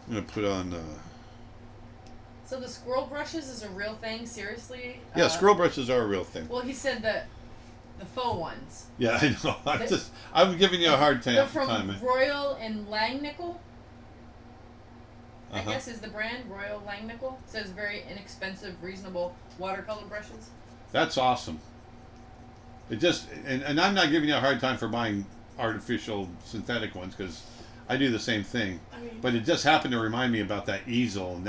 I'm gonna put on. So the squirrel brushes is a real thing, seriously? Yeah, squirrel brushes are a real thing. Well, he said the faux ones. Yeah, I know. I'm giving you a hard time. They're from Royal and Langnickel. I Uh-huh. guess is the brand Royal Langnickel. It says very inexpensive, reasonable watercolor brushes. That's awesome. It just and I'm not giving you a hard time for buying artificial synthetic ones because I do the same thing. I mean, but it just happened to remind me about that easel, and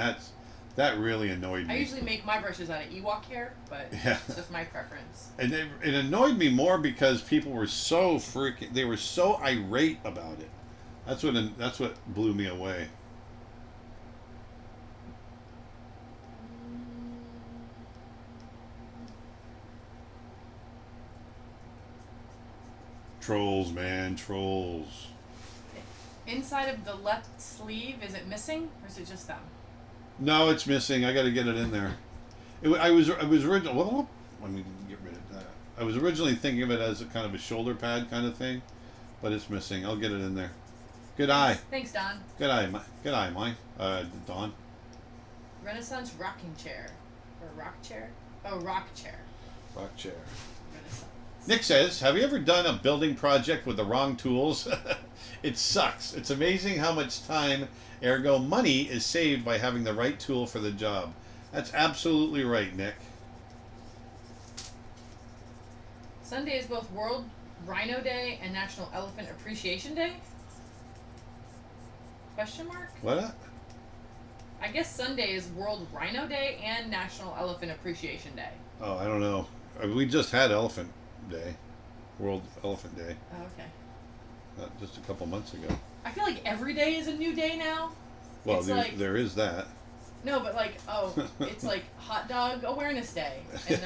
That really annoyed me. I usually make my brushes out of Ewok hair, but Yeah. it's just my preference. And it annoyed me more because people were so freaking. They were so irate about it. That's what blew me away. Trolls, man, trolls. Inside of the left sleeve, is it missing, or is it just them? No, it's missing. I got to get it in there. I was originally. Well, let me get rid of that. I was originally thinking of it as a kind of a shoulder pad kind of thing, but it's missing. I'll get it in there. Good eye. Thanks, Don. Good eye. Good eye, mine. Don. Renaissance rocking chair, or rock chair? Oh, rock chair. Rock chair. Renaissance. Nick says, "Have you ever done a building project with the wrong tools? It sucks. It's amazing how much time, ergo money, is saved by having the right tool for the job." That's absolutely right, Nick. Sunday is both World Rhino Day and National Elephant Appreciation Day? Question mark? What? I guess Sunday is World Rhino Day and National Elephant Appreciation Day. Oh, I don't know. We just had Elephant Day, World Elephant Day, Oh, okay. just a couple months ago. I feel like every day is a new day now. Well, It's like- there is that. No, but like, it's like Hot Dog Awareness Day. And,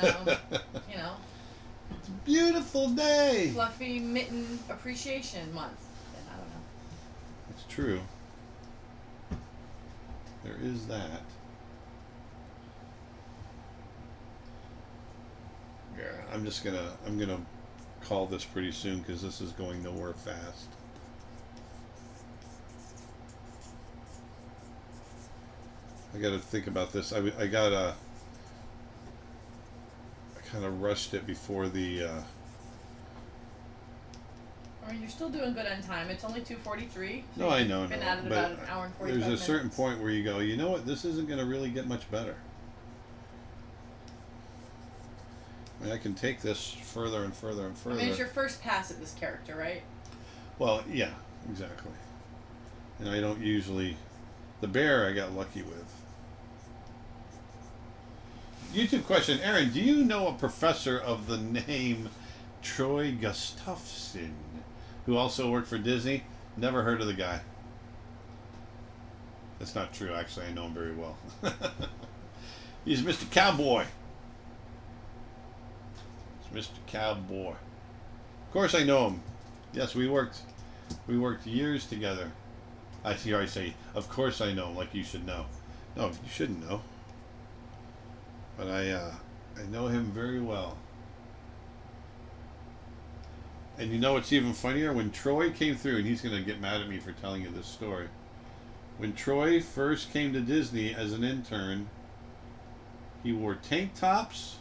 you know, It's a beautiful day. Fluffy Mitten Appreciation Month. And I don't know. It's true. There is that. Yeah, I'm gonna call this pretty soon because this is going nowhere fast. I got to think about this. I kind of rushed it before the. I mean, you're still doing good on time. It's only 2:43. So No, I know, Been no, at it but about an hour and 45 there's a minutes. certain point where you go, you know what? This isn't going to really get much better. I mean, I can take this further and further and I further. mean, it's your first pass at this character, right? Well, yeah, exactly. And I don't usually. The bear I got lucky with. YouTube question, Aaron, do you know a professor of the name Troy Gustafson who also worked for Disney? Never heard of the guy. That's not true, actually. I know him very well. He's Mr. Cowboy. It's Mr. Cowboy. Of course I know him. Yes, we worked years together. I say, of course I know him, like you should know. No, you shouldn't know. But I know him very well. And you know what's even funnier? When Troy came through, and he's going to get mad at me for telling you this story. When Troy first came to Disney as an intern, he wore tank tops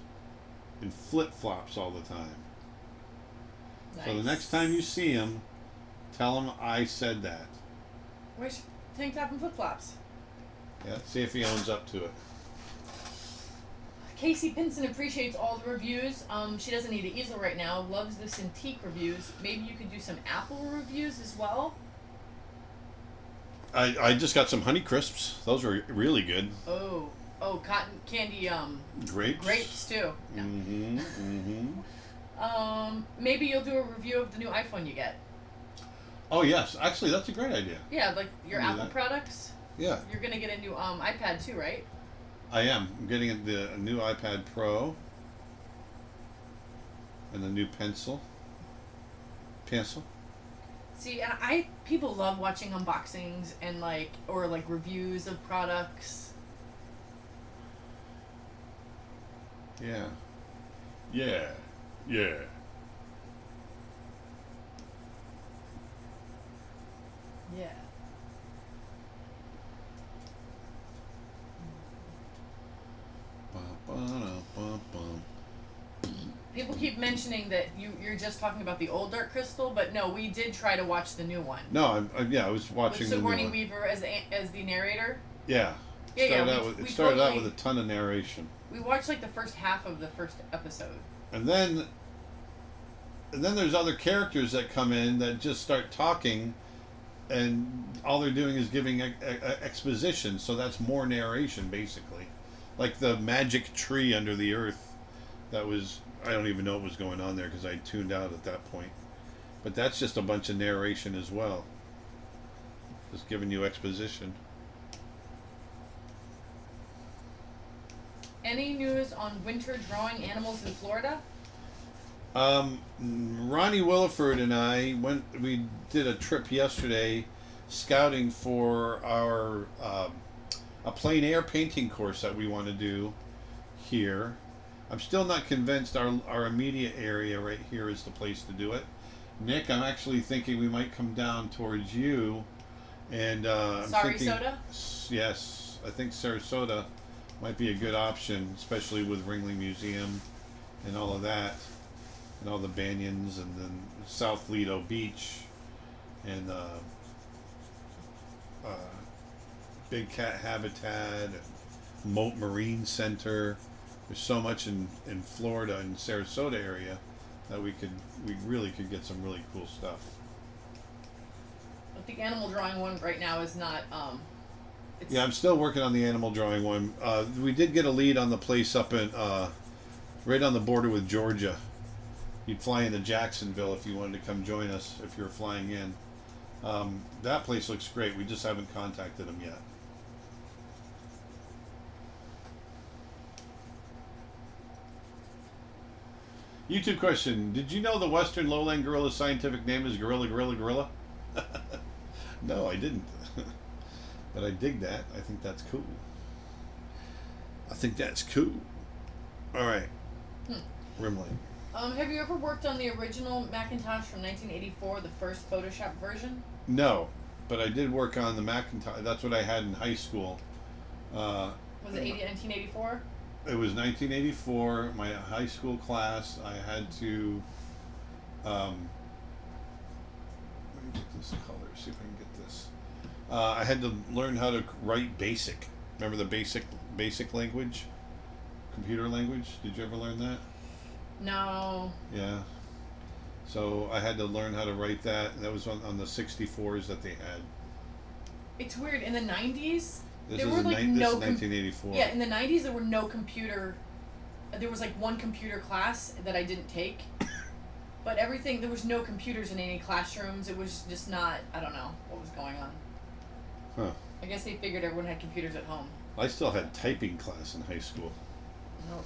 and flip-flops all the time. Nice. So the next time you see him, tell him I said that. Where's tank top and flip flops? Yeah, see if he owns up to it. Casey Pinson appreciates all the reviews. She doesn't need an easel right now. Loves the Cintiq reviews. Maybe you could do some Apple reviews as well. I just got some Honey Crisps. Those were really good. Oh, cotton candy. Grapes. Grapes too. No. Mm-hmm. Mm-hmm. Maybe you'll do a review of the new iPhone you get. Oh yes, actually that's a great idea. Yeah, like your Do Apple that. products. Yeah, You're gonna get a new iPad too, right? I am. I'm getting a new iPad Pro and a new pencil. See, and people love watching unboxings and or reviews of products. Yeah. Yeah. Yeah. Yeah. Ba-ba-da-ba-bum. People keep mentioning that you're just talking about the old Dark Crystal, but no, we did try to watch the new one. No, I was watching With the new Sigourney one. Weaver as the narrator. Yeah. It started out with a ton of narration. We watched the first half of the first episode. And then there's other characters that come in that just start talking and all they're doing is giving exposition. So that's more narration, basically, like the magic tree under the earth. That was, I don't even know what was going on there because I tuned out at that point. But that's just a bunch of narration as well, just giving you exposition. Any news on winter drawing animals in Florida? Ronnie Williford and I went. We did a trip yesterday, scouting for our a plein air painting course that we want to do here. I'm still not convinced our immediate area right here is the place to do it. Nick, I'm actually thinking we might come down towards you, and I'm thinking, Sarasota? yes, I think Sarasota might be a good option, especially with Ringling Museum and all of that, and all the Banyans, and then South Lido Beach, and Big Cat Habitat, and Moat Marine Center. There's so much in Florida and Sarasota area that we really could get some really cool stuff. But the animal drawing one right now is not. Yeah, I'm still working on the animal drawing one. We did get a lead on the place up in right on the border with Georgia. You'd fly into Jacksonville if you wanted to come join us if you're flying in. That place looks great. We just haven't contacted them yet. YouTube question: did you know the western lowland gorilla's scientific name is gorilla, gorilla, gorilla? No, I didn't. But I dig that. I think that's cool. All right. Rimling. Have you ever worked on the original Macintosh from 1984, the first Photoshop version? No, but I did work on the Macintosh. That's what I had in high school. Was it 1984? It was 1984. My high school class. I had to. Let me get this color. See if I can get this. I had to learn how to write BASIC. Remember the basic language, computer language? Did you ever learn that? No. Yeah. So I had to learn how to write that. That was on the 64s that they had. It's weird. In the 90s, This there is were like no. this is 1984. Yeah, in the 90s there were no computer. There was like one computer class that I didn't take. But everything, there was no computers in any classrooms. It was just not. I don't know what was going on. Huh. I guess they figured everyone had computers at home. I still had typing class in high school. Nope.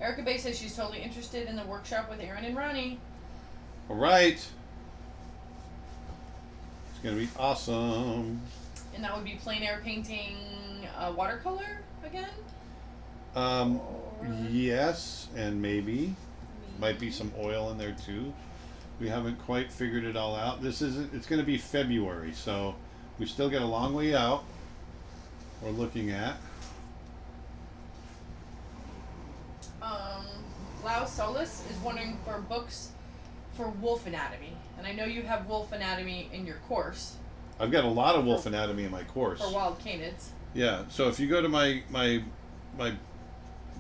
Erica Bay says she's totally interested in the workshop with Aaron and Ronnie. All right. It's gonna be awesome. And that would be plein air painting, watercolor again. Yes, and maybe might be some oil in there too. We haven't quite figured it all out. This isn't. It's going to be February, so we still got a long way out. We're looking at. Lau Solis is wondering for books for wolf anatomy, and I know you have wolf anatomy in your course. I've got a lot of wolf anatomy in my course. For wild canids. Yeah. So if you go to my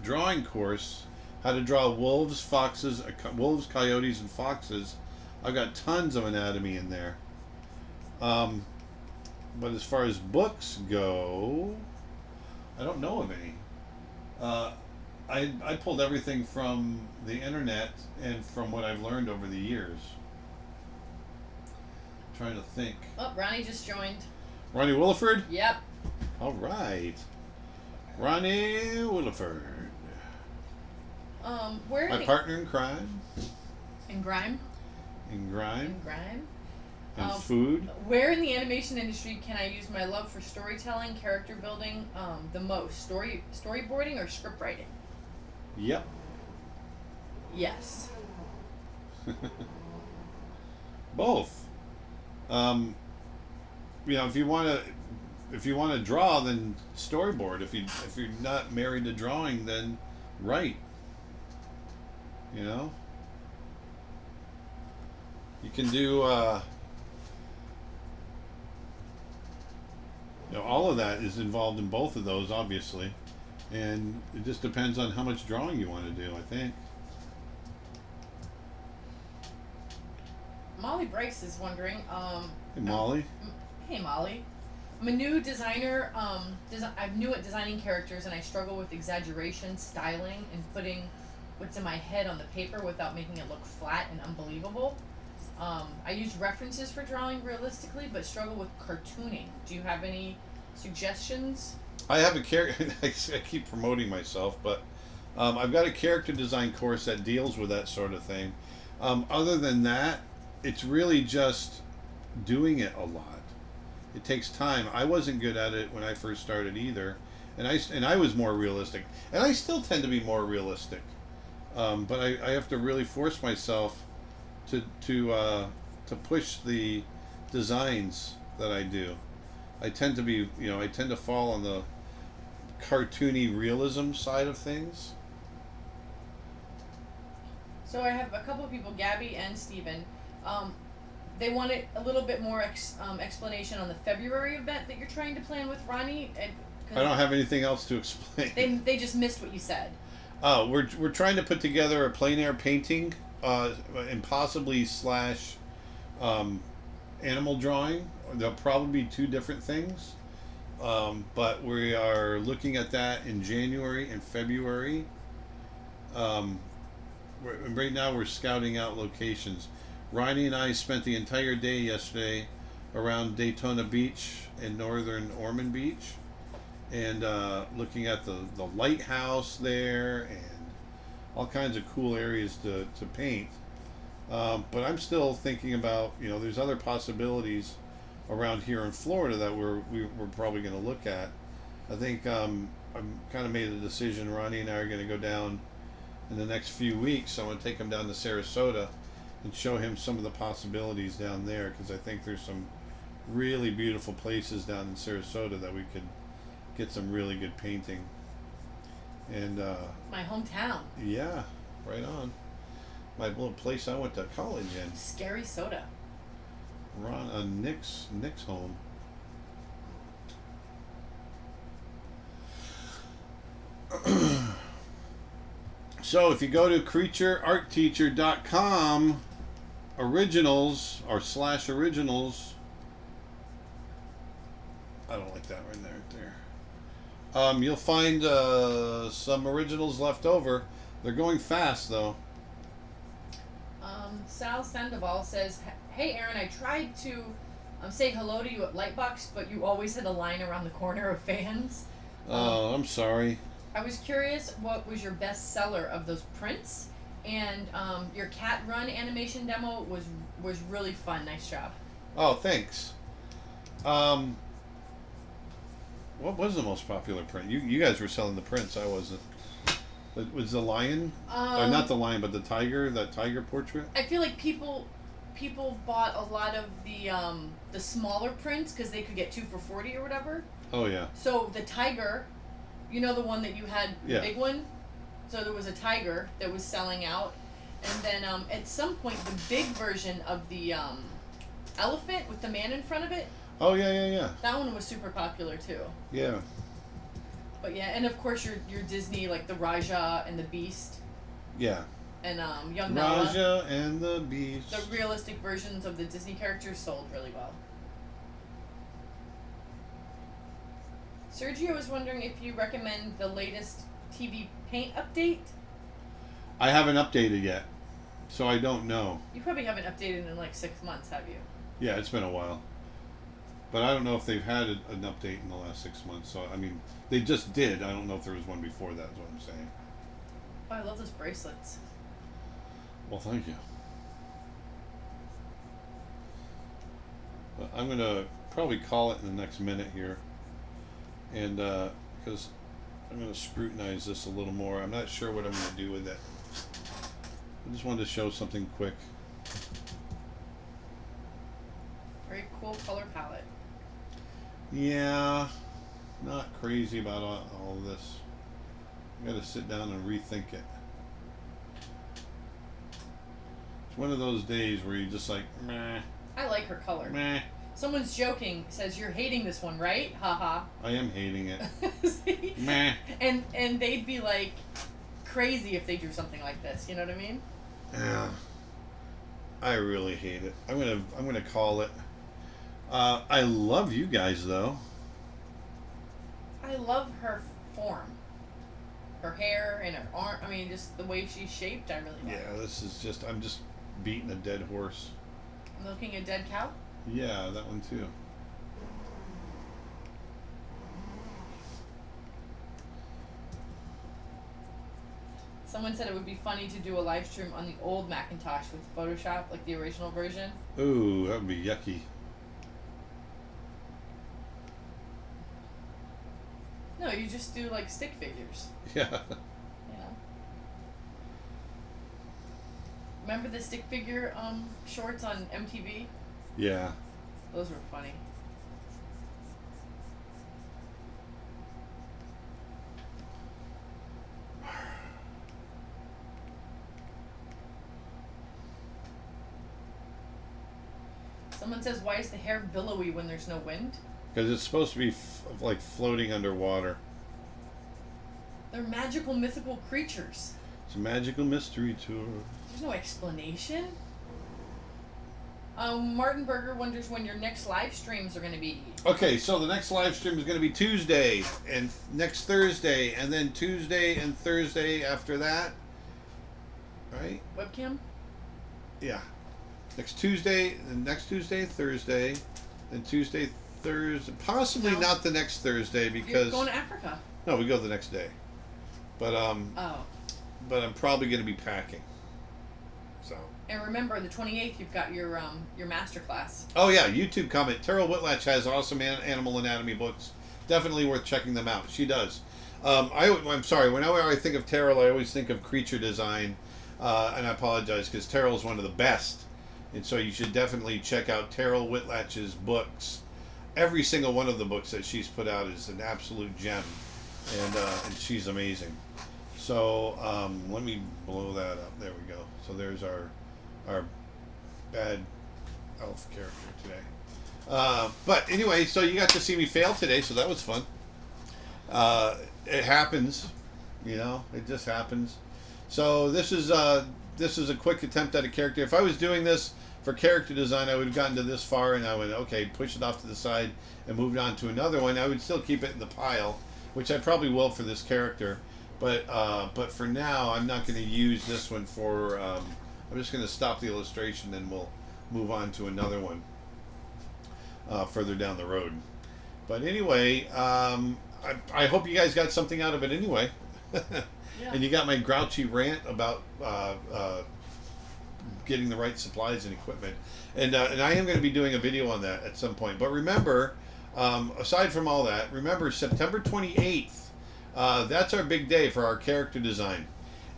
drawing course, how to draw wolves, foxes, wolves, coyotes, and foxes, I've got tons of anatomy in there. But as far as books go, I don't know of any. I pulled everything from the internet and from what I've learned over the years. I'm trying to think. Oh, Ronnie just joined. Ronnie Williford? Yep. All right. Ronnie Williford. Where My partner in crime. In grime? In grime. In grime? And food. Where in the animation industry can I use my love for storytelling, character building, the most? Storyboarding or script writing? Yep. Yes. Both. You know, if you want to draw, then storyboard. If you're not married to drawing, then write. You know. You can do. You know, all of that is involved in both of those, obviously, and it just depends on how much drawing you want to do, I think. Molly Molly Bryce is wondering. Hey, Molly. Hey, Molly. I'm a new designer. I'm new at designing characters, and I struggle with exaggeration, styling, and putting what's in my head on the paper without making it look flat and unbelievable. I use references for drawing realistically, but struggle with cartooning. Do you have any suggestions? I have a character. I keep promoting myself, but I've got a character design course that deals with that sort of thing. Other than that, it's really just doing it a lot. It takes time. I wasn't good at it when I first started either, and I was more realistic, and I still tend to be more realistic. But I have to really force myself to push the designs that I do. I tend to be, I tend to fall on the cartoony realism side of things. So I have a couple of people, Gabby and Steven. They wanted a little bit more explanation on the February event that you're trying to plan with Ronnie. I don't have anything else to explain. They just missed what you said. Oh, we're trying to put together a plein air painting, and possibly slash animal drawing. There'll probably be two different things, but we are looking at that in January and February. Right now we're scouting out locations. Ronnie and I spent the entire day yesterday around Daytona Beach and northern Ormond Beach, and looking at the lighthouse there and all kinds of cool areas to paint. But I'm still thinking about, there's other possibilities around here in Florida that we're probably going to look at. I think I've kind of made a decision. Ronnie and I are going to go down in the next few weeks. I want to take him down to Sarasota and show him some of the possibilities down there, because I think there's some really beautiful places down in Sarasota that we could get some really good painting. And my hometown. Yeah, right on. My little place I went to college in. Scary Soda. Nick's home. So if you go to creatureartteacher.com originals or / originals, I don't like that right there. You'll find some originals left over. They're going fast though. Sal Sandoval says, "Hey Aaron, I tried to say hello to you at Lightbox, but you always had a line around the corner of fans. Oh, I'm sorry. I was curious, what was your best seller of those prints? And your cat run animation demo was really fun. Nice job." Oh, thanks. What was the most popular print? You guys were selling the prints. I wasn't. It was the lion, or not the lion, but the tiger. That tiger portrait. I feel like people bought a lot of the smaller prints because they could get 2 for $40 or whatever. Oh yeah. So the tiger, the one that you had, the big one. So there was a tiger that was selling out, and then at some point the big version of the elephant with the man in front of it. Oh yeah. That one was super popular too. Yeah. But yeah, and of course your Disney, like the Rajah and the Beast. Yeah. And young Nala. Rajah and the Beast. The realistic versions of the Disney characters sold really well. Sergio was wondering if you recommend the latest TV paint update. I haven't updated yet, so I don't know. You probably haven't updated in like 6 months, have you? Yeah, it's been a while. But I don't know if they've had an update in the last 6 months. So, I mean, they just did. I don't know if there was one before that, is what I'm saying. Oh, I love those bracelets. Well, thank you. But I'm going to probably call it in the next minute here. And, because I'm going to scrutinize this a little more. I'm not sure what I'm going to do with it. I just wanted to show something quick. Very cool color palette. Yeah, not crazy about all of this. I got to sit down and rethink it. It's one of those days where you just like, meh. I like her color. Meh. Someone's joking, says you're hating this one, right? Haha. I am hating it. See? Meh. And they'd be like crazy if they drew something like this. You know what I mean? Yeah. I really hate it. I'm gonna call it. I love you guys though. I love her form, her hair and her arm. I mean, just the way she's shaped. I really like. Yeah, this is just. I'm just beating a dead horse. Milking a dead cow. Yeah, that one too. Someone said it would be funny to do a live stream on the old Macintosh with Photoshop, like the original version. Ooh, that would be yucky. No, you just do like stick figures. Yeah. You know. Remember the stick figure shorts on MTV? Yeah. Those were funny. Someone says, why is the hair billowy when there's no wind? Because it's supposed to be like floating underwater. They're magical, mythical creatures. It's a magical mystery tour. There's no explanation. Martin Berger wonders when your next live streams are going to be. Okay, so the next live stream is going to be Tuesday and next Thursday, and then Tuesday and Thursday after that. Right? Webcam? Yeah. Next Tuesday, Thursday, then Tuesday, Thursday. Possibly No. not the next Thursday You're because going to Africa. no, we go the next day. But Oh. but I'm probably going to be packing. So. And remember, the 28th, you've got your master class. Oh yeah, YouTube comment. Terrell Whitlatch has awesome animal anatomy books. Definitely worth checking them out. She does. I'm sorry. Whenever I think of Terrell, I always think of creature design, and I apologize because Terrell is one of the best, and so you should definitely check out Terrell Whitlatch's books. Every single one of the books that she's put out is an absolute gem, and she's amazing. So let me blow that up. There we go. So there's our bad elf character today. But anyway, so you got to see me fail today, so that was fun. It happens, you know. It just happens. So this is a quick attempt at a character. If I was doing this for character design, I would have gotten to this far, and I would okay, push it off to the side and moved on to another one. I would still keep it in the pile, which I probably will for this character. But for now, I'm not going to use this one for. I'm just going to stop the illustration, and we'll move on to another one further down the road. But anyway, I hope you guys got something out of it anyway. Yeah. And you got my grouchy rant about getting the right supplies and equipment. And I am going to be doing a video on that at some point. But remember, aside from all that, remember September 28th, that's our big day for our character design.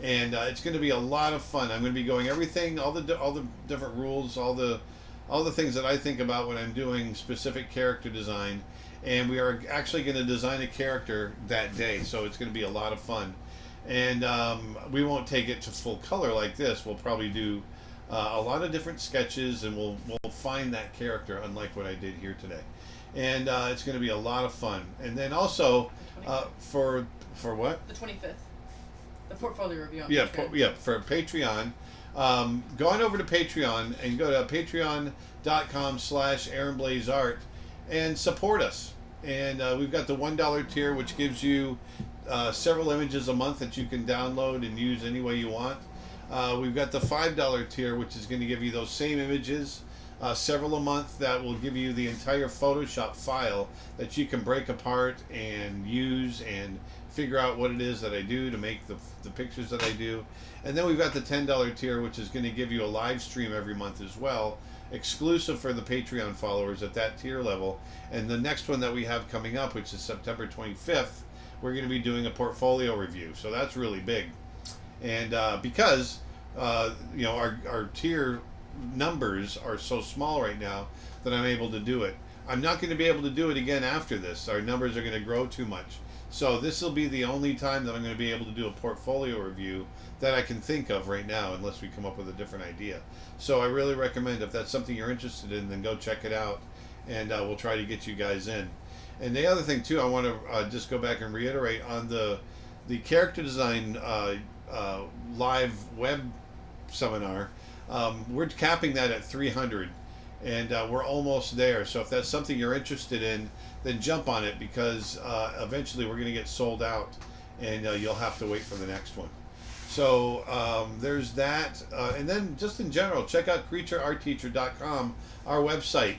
And it's going to be a lot of fun. I'm going to be going everything, all the different rules, all the things that I think about when I'm doing specific character design. And we are actually going to design a character that day, so it's going to be a lot of fun. And we won't take it to full color like this. We'll probably do a lot of different sketches, and we'll find that character, unlike what I did here today. And it's going to be a lot of fun. And then also for what? The 25th. The portfolio review on Yeah, Patreon. for Patreon. Go on over to Patreon and go to patreon.com/AaronBlaiseArt and support us. And we've got the $1 tier, which gives you several images a month that you can download and use any way you want. We've got the $5 tier, which is going to give you those same images, several a month, that will give you the entire Photoshop file that you can break apart and use and figure out what it is that I do to make the pictures that I do. And then we've got the $10 tier, which is going to give you a live stream every month as well, exclusive for the Patreon followers at that tier level. And the next one that we have coming up, which is September 25th, we're going to be doing a portfolio review. So that's really big. And because our tier numbers are so small right now that I'm able to do it. I'm not going to be able to do it again after this. Our numbers are going to grow too much. So this will be the only time that I'm going to be able to do a portfolio review that I can think of right now, unless we come up with a different idea. So I really recommend, if that's something you're interested in, then go check it out, and we'll try to get you guys in. And the other thing too, I want to just go back and reiterate on the character design live web seminar. We're capping that at 300, and we're almost there. So if that's something you're interested in, then jump on it, because eventually we're going to get sold out, and you'll have to wait for the next one. So there's that, and then just in general, check out creatureartteacher.com, our website.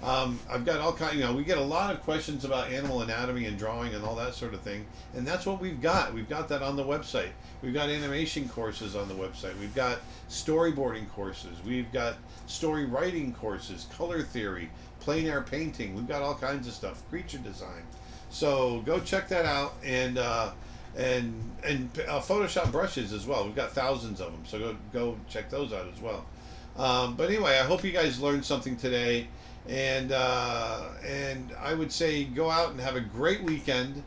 I've got all kind. We get a lot of questions about animal anatomy and drawing and all that sort of thing, and that's what we've got. We've got that on the website. We've got animation courses on the website. We've got storyboarding courses. We've got story writing courses, color theory, plein air painting. We've got all kinds of stuff, creature design. So go check that out, and Photoshop brushes as well. We've got thousands of them, so go check those out as well. But anyway, I hope you guys learned something today, and I would say go out and have a great weekend.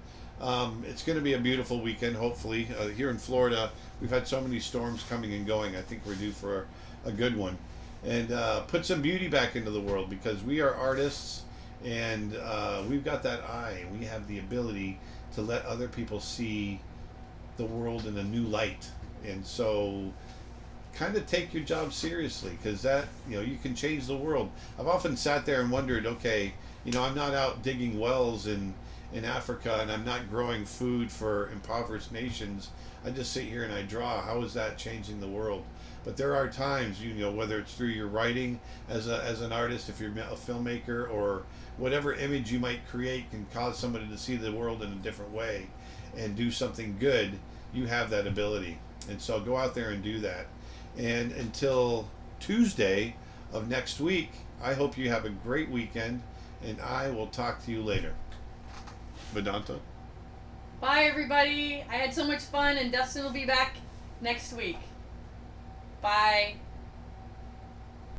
It's going to be a beautiful weekend, hopefully. Here in Florida, we've had so many storms coming and going. I think we're due for a good one. And put some beauty back into the world, because we are artists, and we've got that eye, and we have the ability to let other people see the world in a new light. And so kind of take your job seriously, because that, you can change the world. I've often sat there and wondered, okay, I'm not out digging wells in Africa, and I'm not growing food for impoverished nations. I just sit here and I draw. How is that changing the world? But there are times, whether it's through your writing as an artist, if you're a filmmaker, or whatever image you might create can cause somebody to see the world in a different way and do something good. You have that ability. And so go out there and do that. And until Tuesday of next week, I hope you have a great weekend, and I will talk to you later. Vedanta? Bye, everybody. I had so much fun, and Dustin will be back next week. Bye.